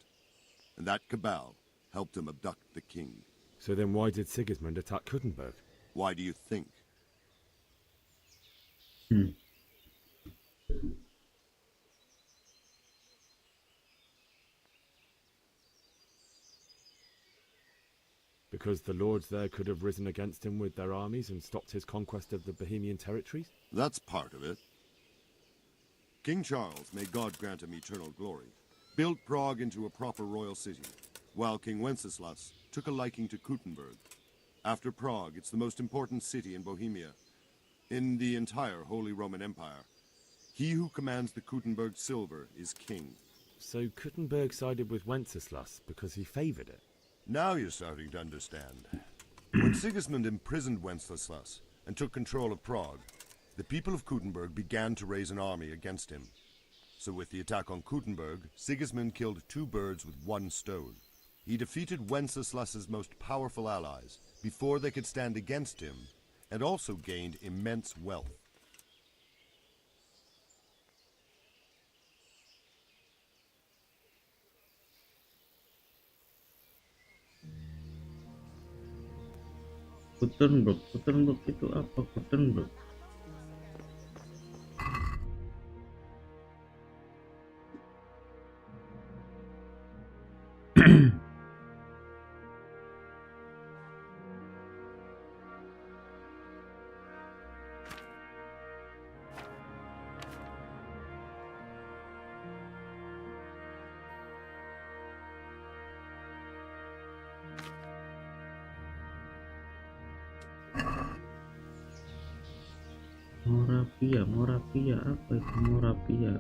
And that cabal helped him abduct the king. So then why did Sigismund attack Kuttenberg? Why do you think? Because the lords there could have risen against him with their armies and stopped his conquest of the Bohemian territories? That's part of it. King Charles, may God grant him eternal glory, built Prague into a proper royal city, while King Wenceslas took a liking to Kuttenberg. After Prague, it's the most important city in Bohemia, in the entire Holy Roman Empire. He who commands the Kuttenberg silver is king. So Kuttenberg sided with Wenceslas because he favoured it? Now you're starting to understand. When Sigismund imprisoned Wenceslas and took control of Prague, the people of Kuttenberg began to raise an army against him. So with the attack on Kuttenberg, Sigismund killed two birds with one stone. He defeated Wenceslas's most powerful allies before they could stand against him, and also gained immense wealth. Kuttenberg itu apa? Kuttenberg. Moravia, apa itu Moravia?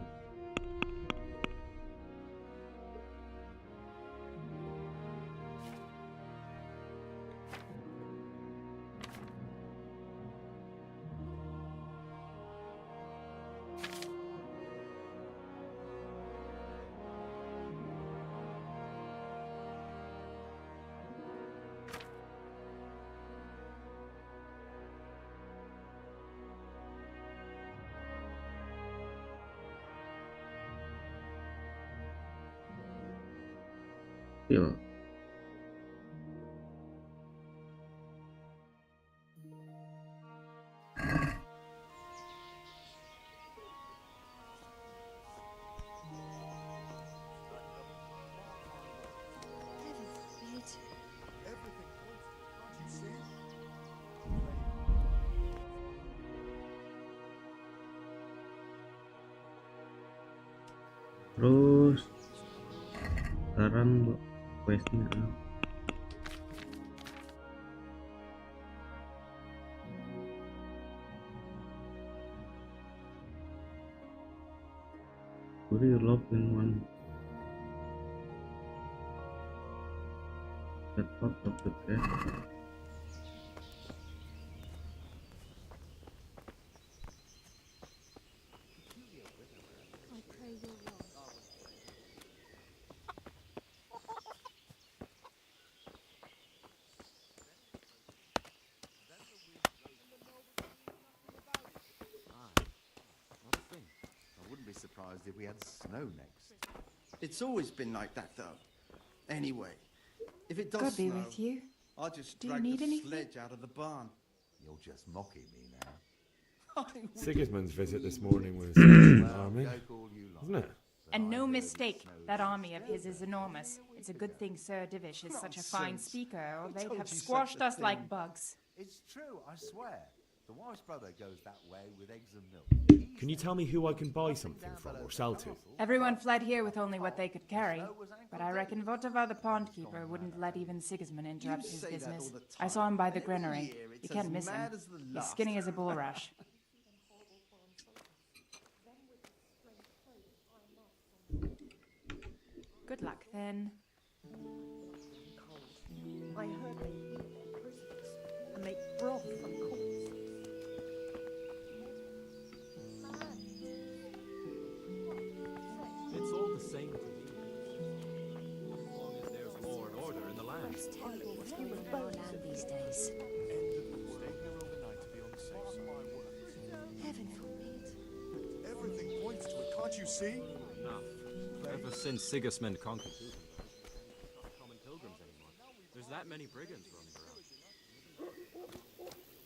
Still. Terus sekarang questnya apa? Puri love in one that part of the quest. Surprised if we had snow next. It's always been like that, though. Anyway, if it does God be snow, with you. I'll just Do you drag need the anything? sledge out of the barn. You're just mocking me now. Sigismund's visit this morning was alarming, wasn't it? And no mistake, that army of his is enormous. It's a good thing Sir Divish is such a fine Nonsense. speaker, or Who they'd told have you such squashed a us like thing? bugs. It's true, I swear. The wife's brother goes that way with eggs and milk. Can you tell me who I can buy something from or sell to? Everyone fled here with only what they could carry, but I reckon Votava the pond keeper wouldn't let even Sigismund interrupt his say that business. all the I saw him by the and every granary. year it's You can't as miss him. mad as the He's last. skinny as a bulrush. Good luck then. I heard they eat prisoners and make broth from corpses. It's all the same to me. As long as there's law and order in the land. It's terrible what's going on in our land these days. Heaven forbid. Everything points to it, can't you see? No. Ever since Sigismund conquered Gutenberg, not common pilgrims anymore. There's that many brigands roaming around.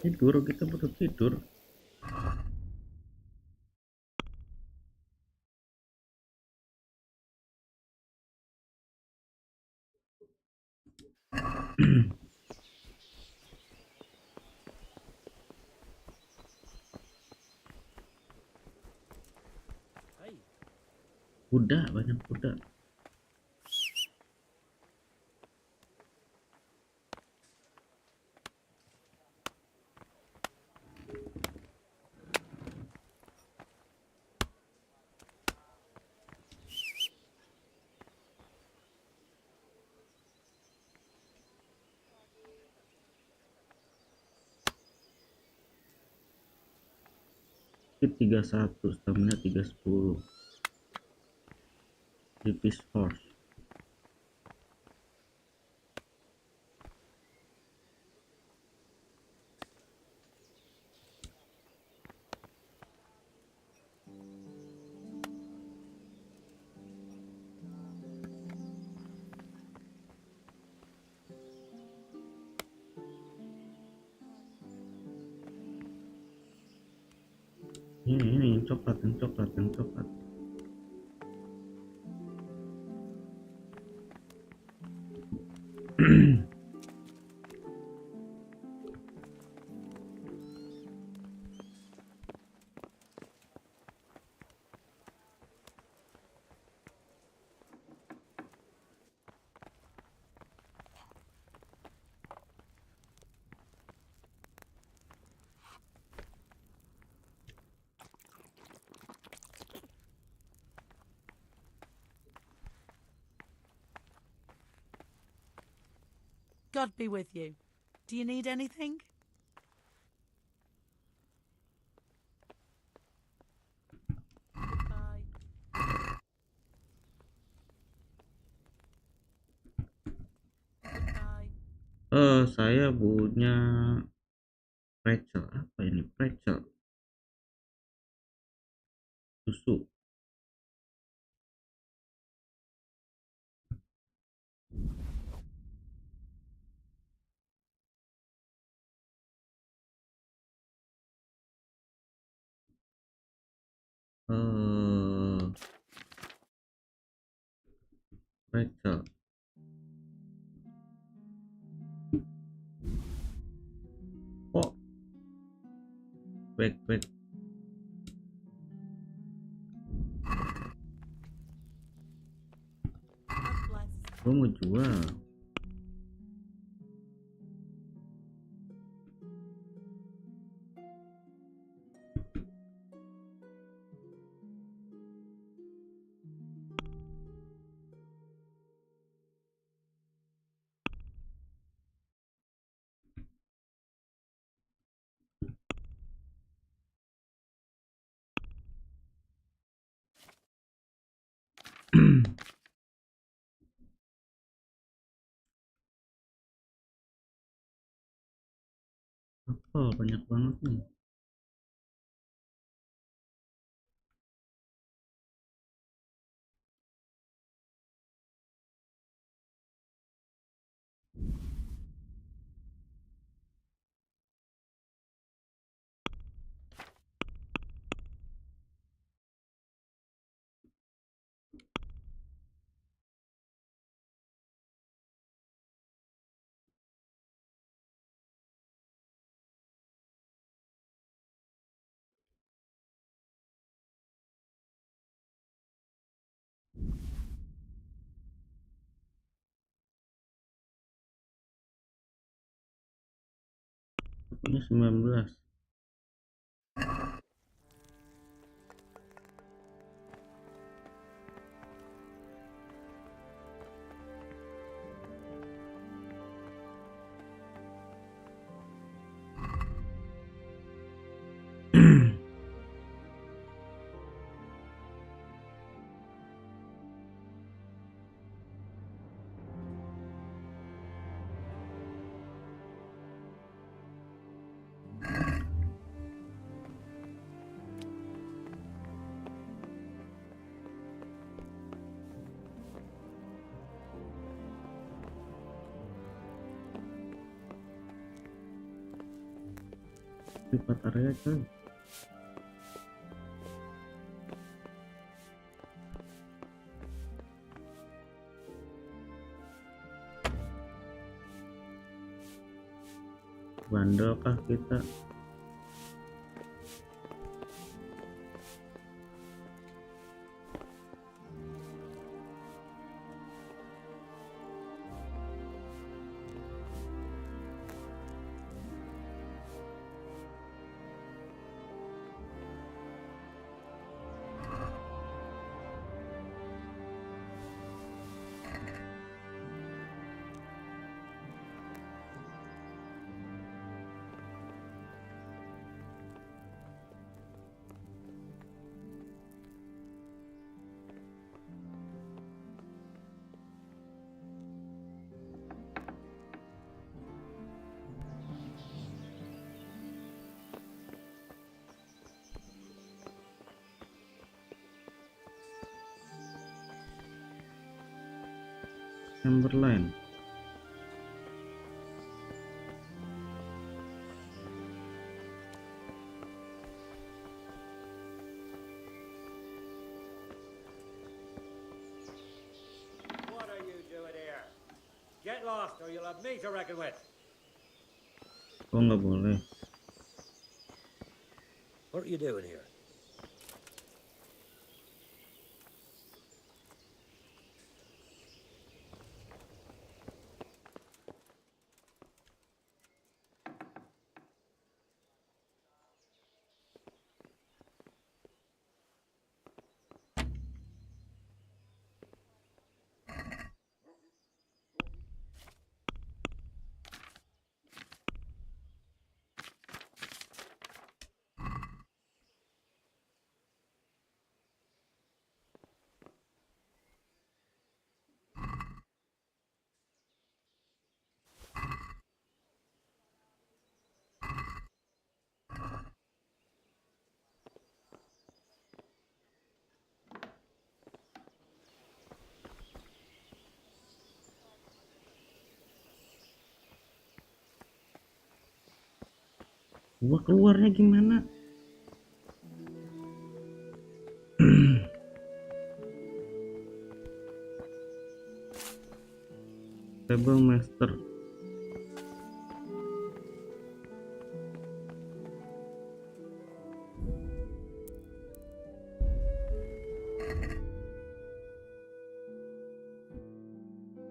Tidur, kita butuh tidur. Kuda, banyak kuda. Speed 31, stamina 310. Tipis force. Ini yang coklat, yang coklat, yang coklat. God be with you. Do you need anything? Saya punya pretzel. Apa ini pretzel? Susu. Rachel. Oh, back. Gue mau jual. Apel banyak banget nih. Ini 19. Lipat area coy. Bandel kah kita? Chamberlain. What are you doing here? Get lost or you'll have me to reckon with. Oh, nggak boleh. What are you doing here? Gua keluarnya gimana? Table Master.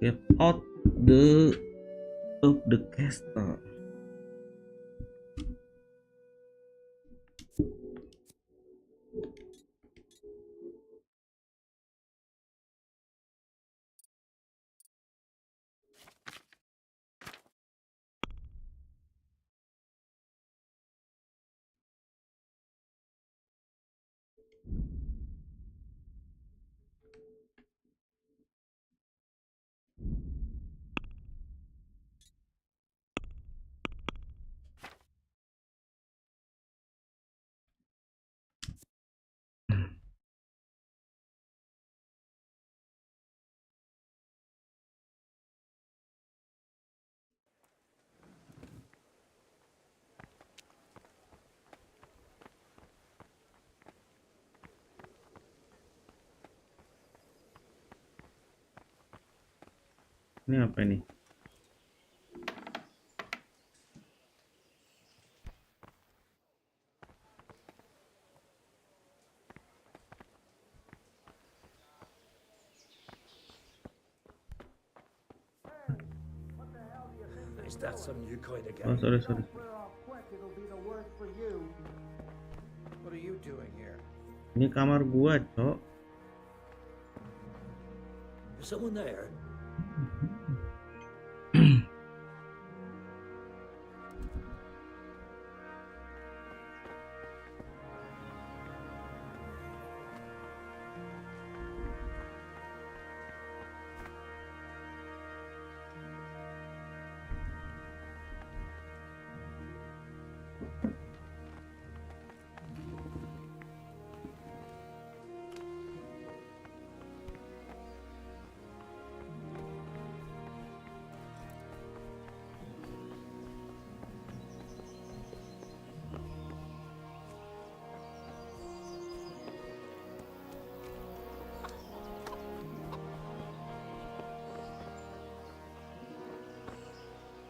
Get out of the castle. Ini apa nih? Is that some new kind of Oh, game? sorry. What are you doing here? Ini kamar gua, Cok. Is someone there?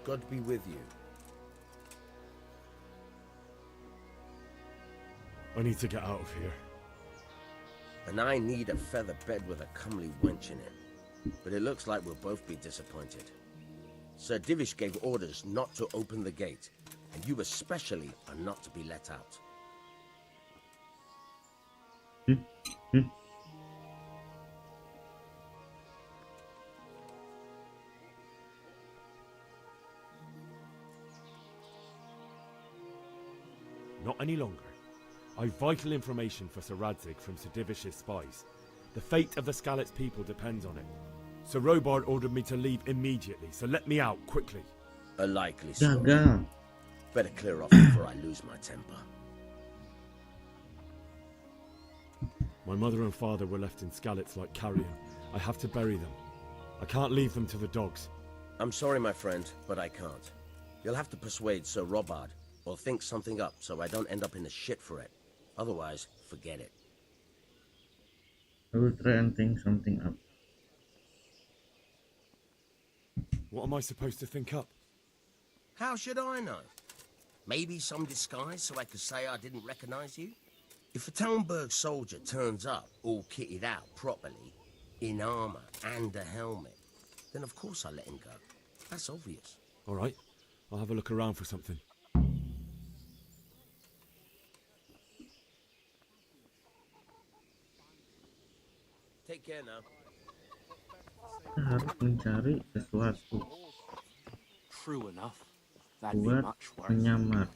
God be with you. I need to get out of here. And I need a feather bed with a comely wench in it. But it looks like we'll both be disappointed. Sir Divish gave orders not to open the gate, and you especially are not to be let out. Not any longer. I've vital information for Sir Radzig from Sir Divish's spies. The fate of the Skalitz people depends on it. Sir Robard ordered me to leave immediately, so let me out quickly. A likely story. Jaga. Better clear off before I lose my temper. My mother and father were left in Skalitz like carrion. I have to bury them. I can't leave them to the dogs. I'm sorry, my friend, but I can't. You'll have to persuade Sir Robard, or think something up so I don't end up in the shit for it. Otherwise, forget it. I will try and think something up. What am I supposed to think up? How should I know? Maybe some disguise so I could say I didn't recognize you? If a Talmberg soldier turns up all kitted out properly, in armor and a helmet, then of course I let him go. That's obvious. All right, I'll have a look around for something. Take care now. Kita harus mencari sesuatu True enough. That'd be buat much worse. menyamar.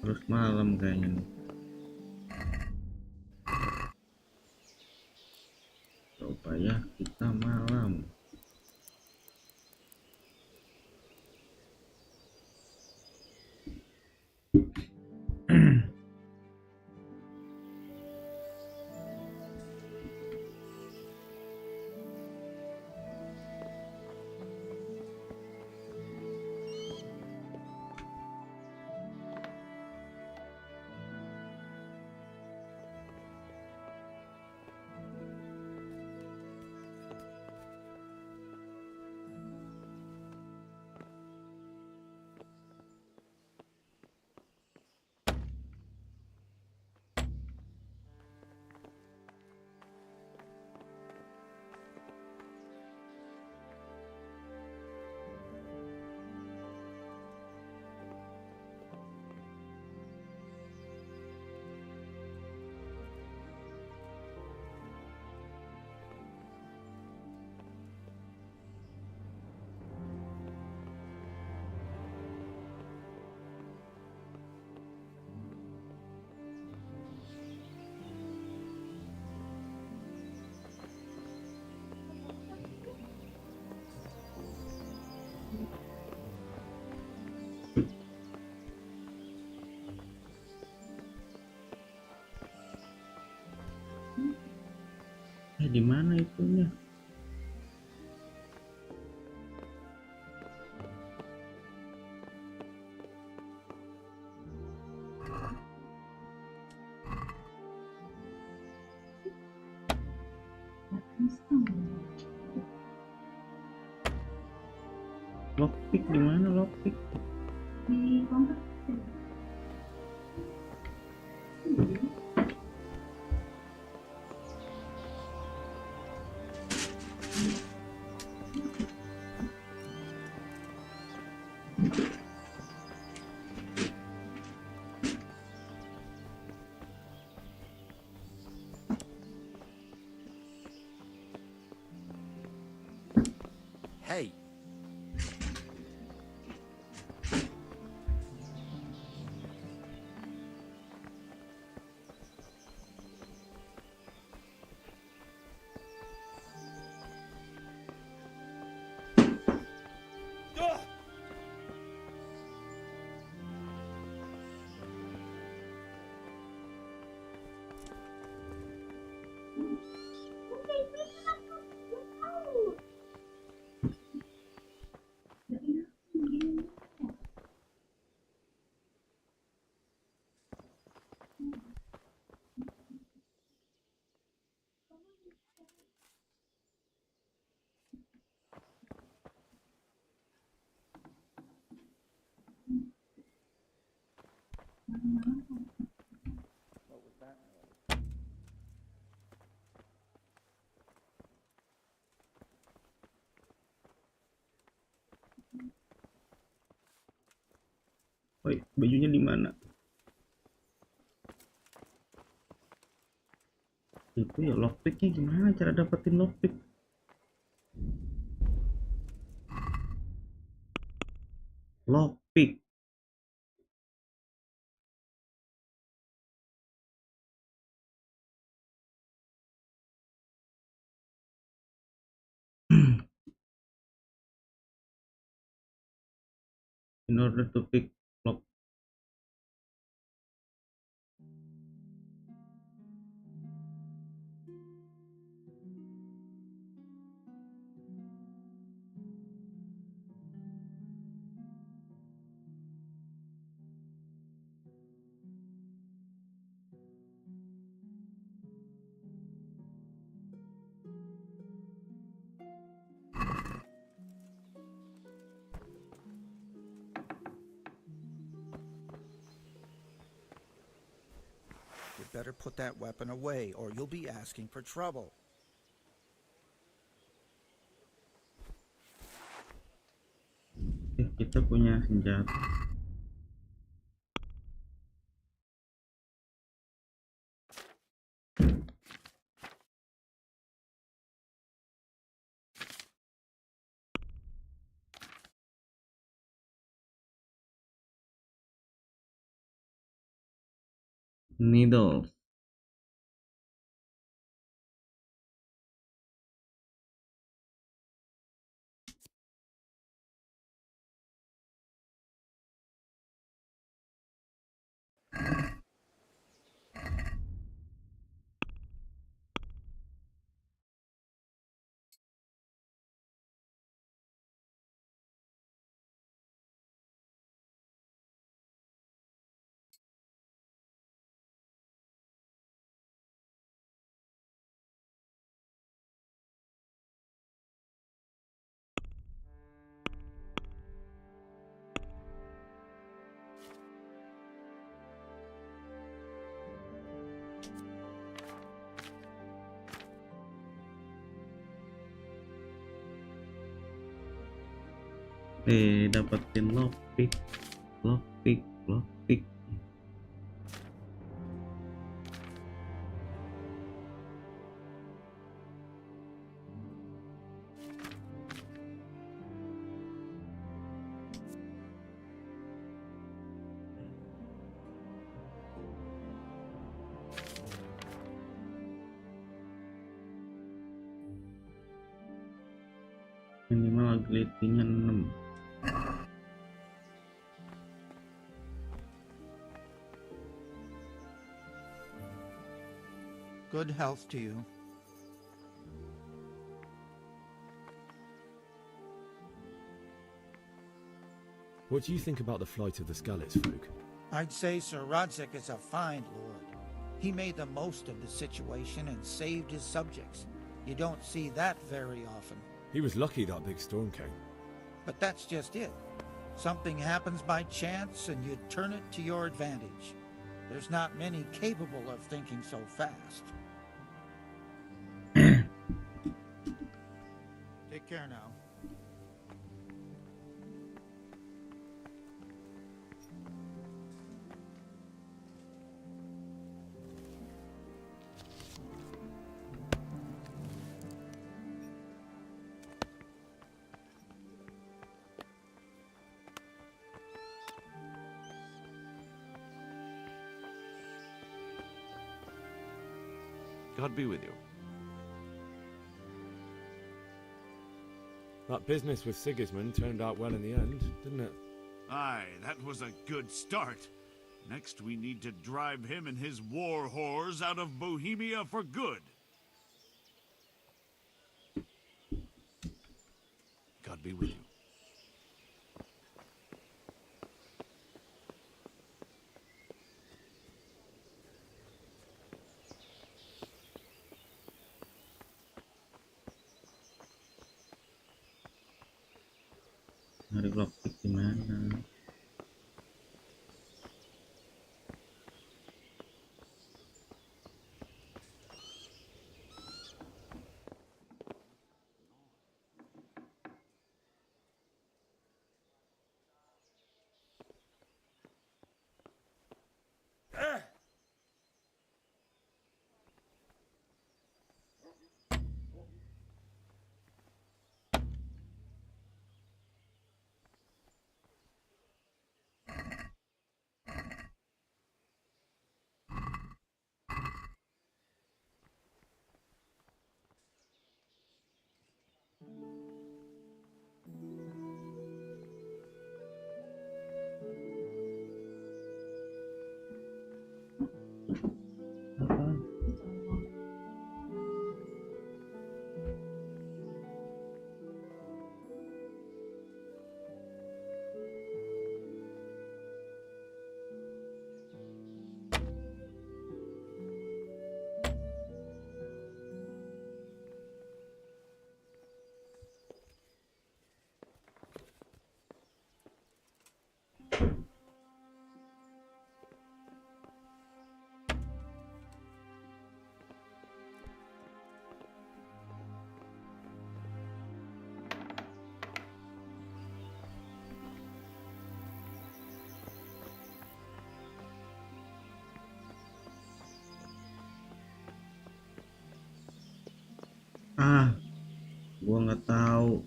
Terus malam kayaknya nih. Coba ya kita malam. Di mana itunya? Lockpick di mana lockpick? Di kompas. Hey. What was that noise? Woi, bajunya di mana? Itu ya lockpicknya gimana cara dapetin lockpick? Lockpick. In order to pick lock. You better put that weapon away, or you'll be asking for trouble. Kita punya senjata. Needles. Dapetin lockpick. Minimal agility-nya 6. Good health to you. What do you think about the flight of the Skalitz folk? I'd say Sir Rodzik is a fine lord. He made the most of the situation and saved his subjects. You don't see that very often. He was lucky that big storm came. But that's just it. Something happens by chance and you turn it to your advantage. There's not many capable of thinking so fast. Take care now. God be with you. That business with Sigismund turned out well in the end, didn't it? Aye, that was a good start. Next we need to drive him and his war whores out of Bohemia for good. God be with you. Dari lockpick gimana? Gua nggak tahu.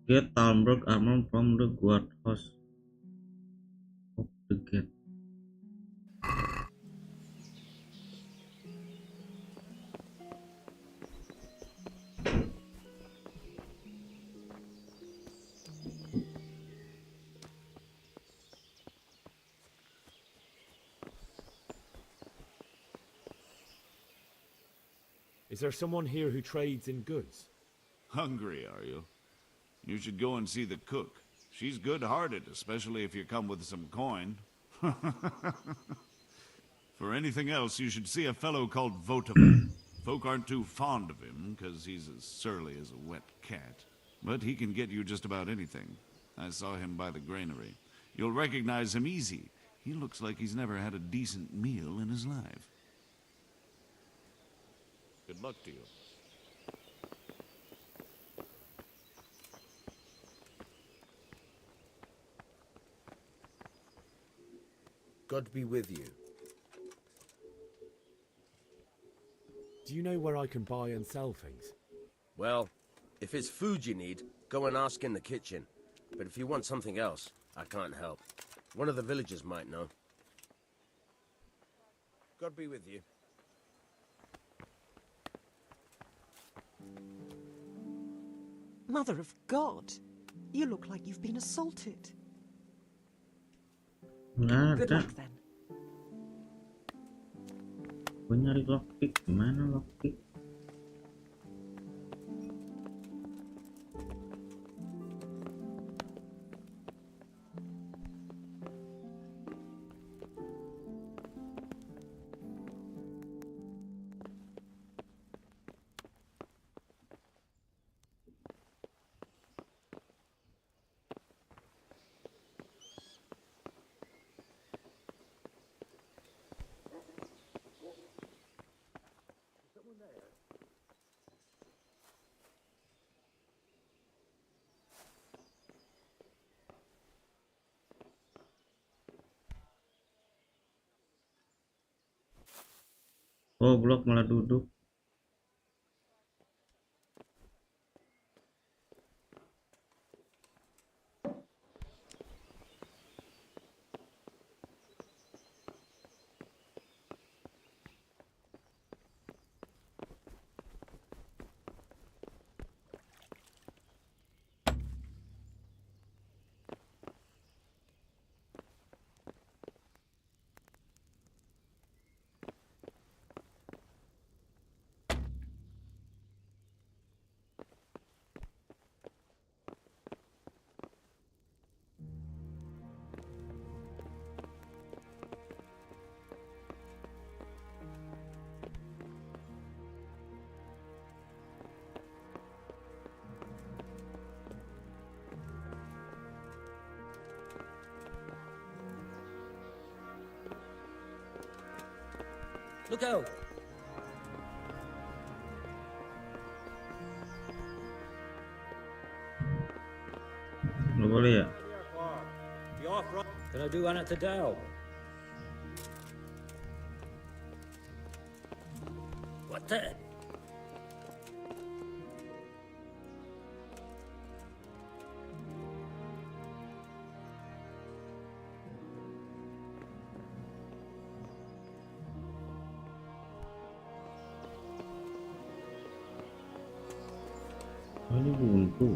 Get Talmberg armor from the guardhouse of the gate. Is there someone here who trades in goods? Hungry, are you? You should go and see the cook. She's good-hearted, especially if you come with some coin. For anything else, you should see a fellow called Votavan. Folk aren't too fond of him, because he's as surly as a wet cat. But he can get you just about anything. I saw him by the granary. You'll recognize him easy. He looks like he's never had a decent meal in his life. Good luck to you. God be with you. Do you know where I can buy and sell things? Well, if it's food you need, go and ask in the kitchen. But if you want something else, I can't help. One of the villagers might know. God be with you. Mother of God, you look like you've been assaulted. Nggak Good ada. luck then. Gue nyari lockpick, mana lockpick? Oh, blok malah duduk. Look out! Nggak boleh ya? Can I do one at the dell? What the? Oh, ini buntu.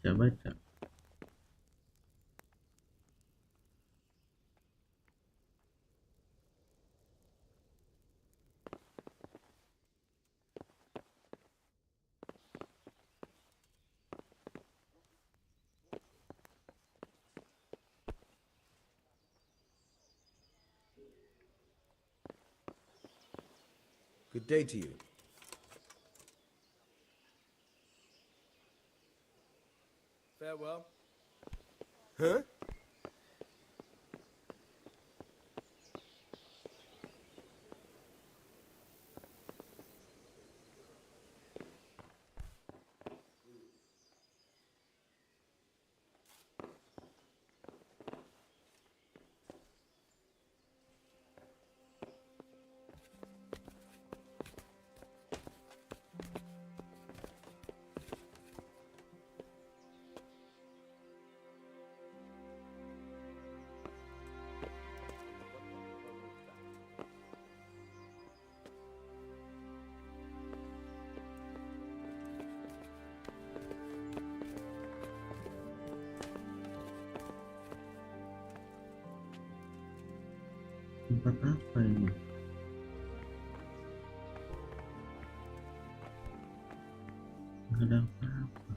baca. Good day to you. Farewell. Huh? Tempat apa ini? Nggak ada apa-apa.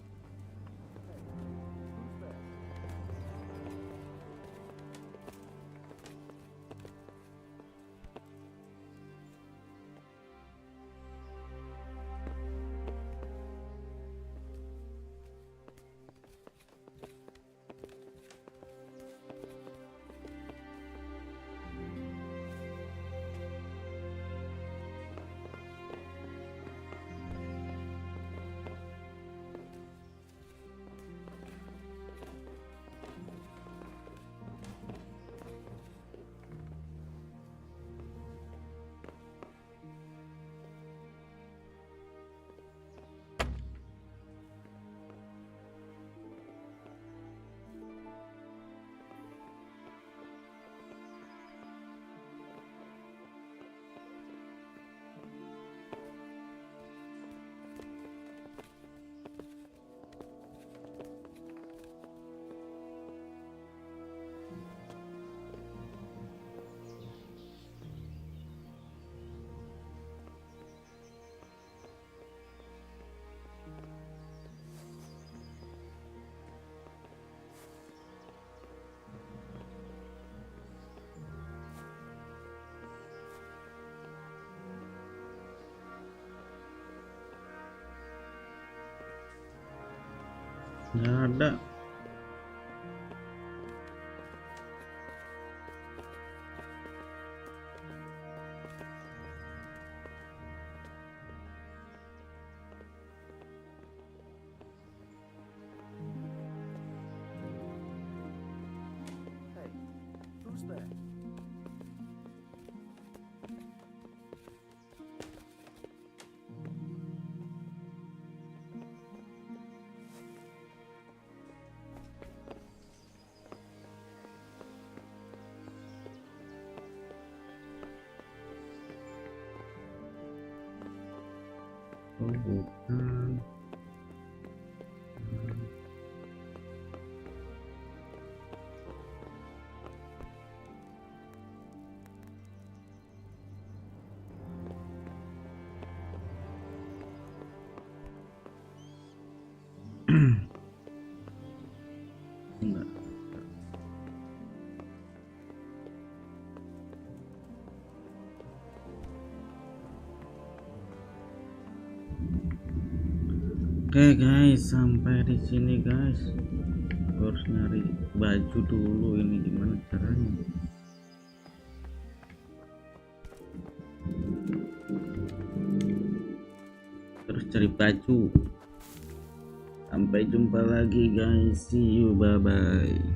Nggak ada. Hey, who's there? Oh, bukan. Enggak. Oke guys, sampai di sini guys. Gua harus nyari baju dulu, ini gimana caranya? Terus cari baju. Sampai jumpa lagi guys. See you, bye bye.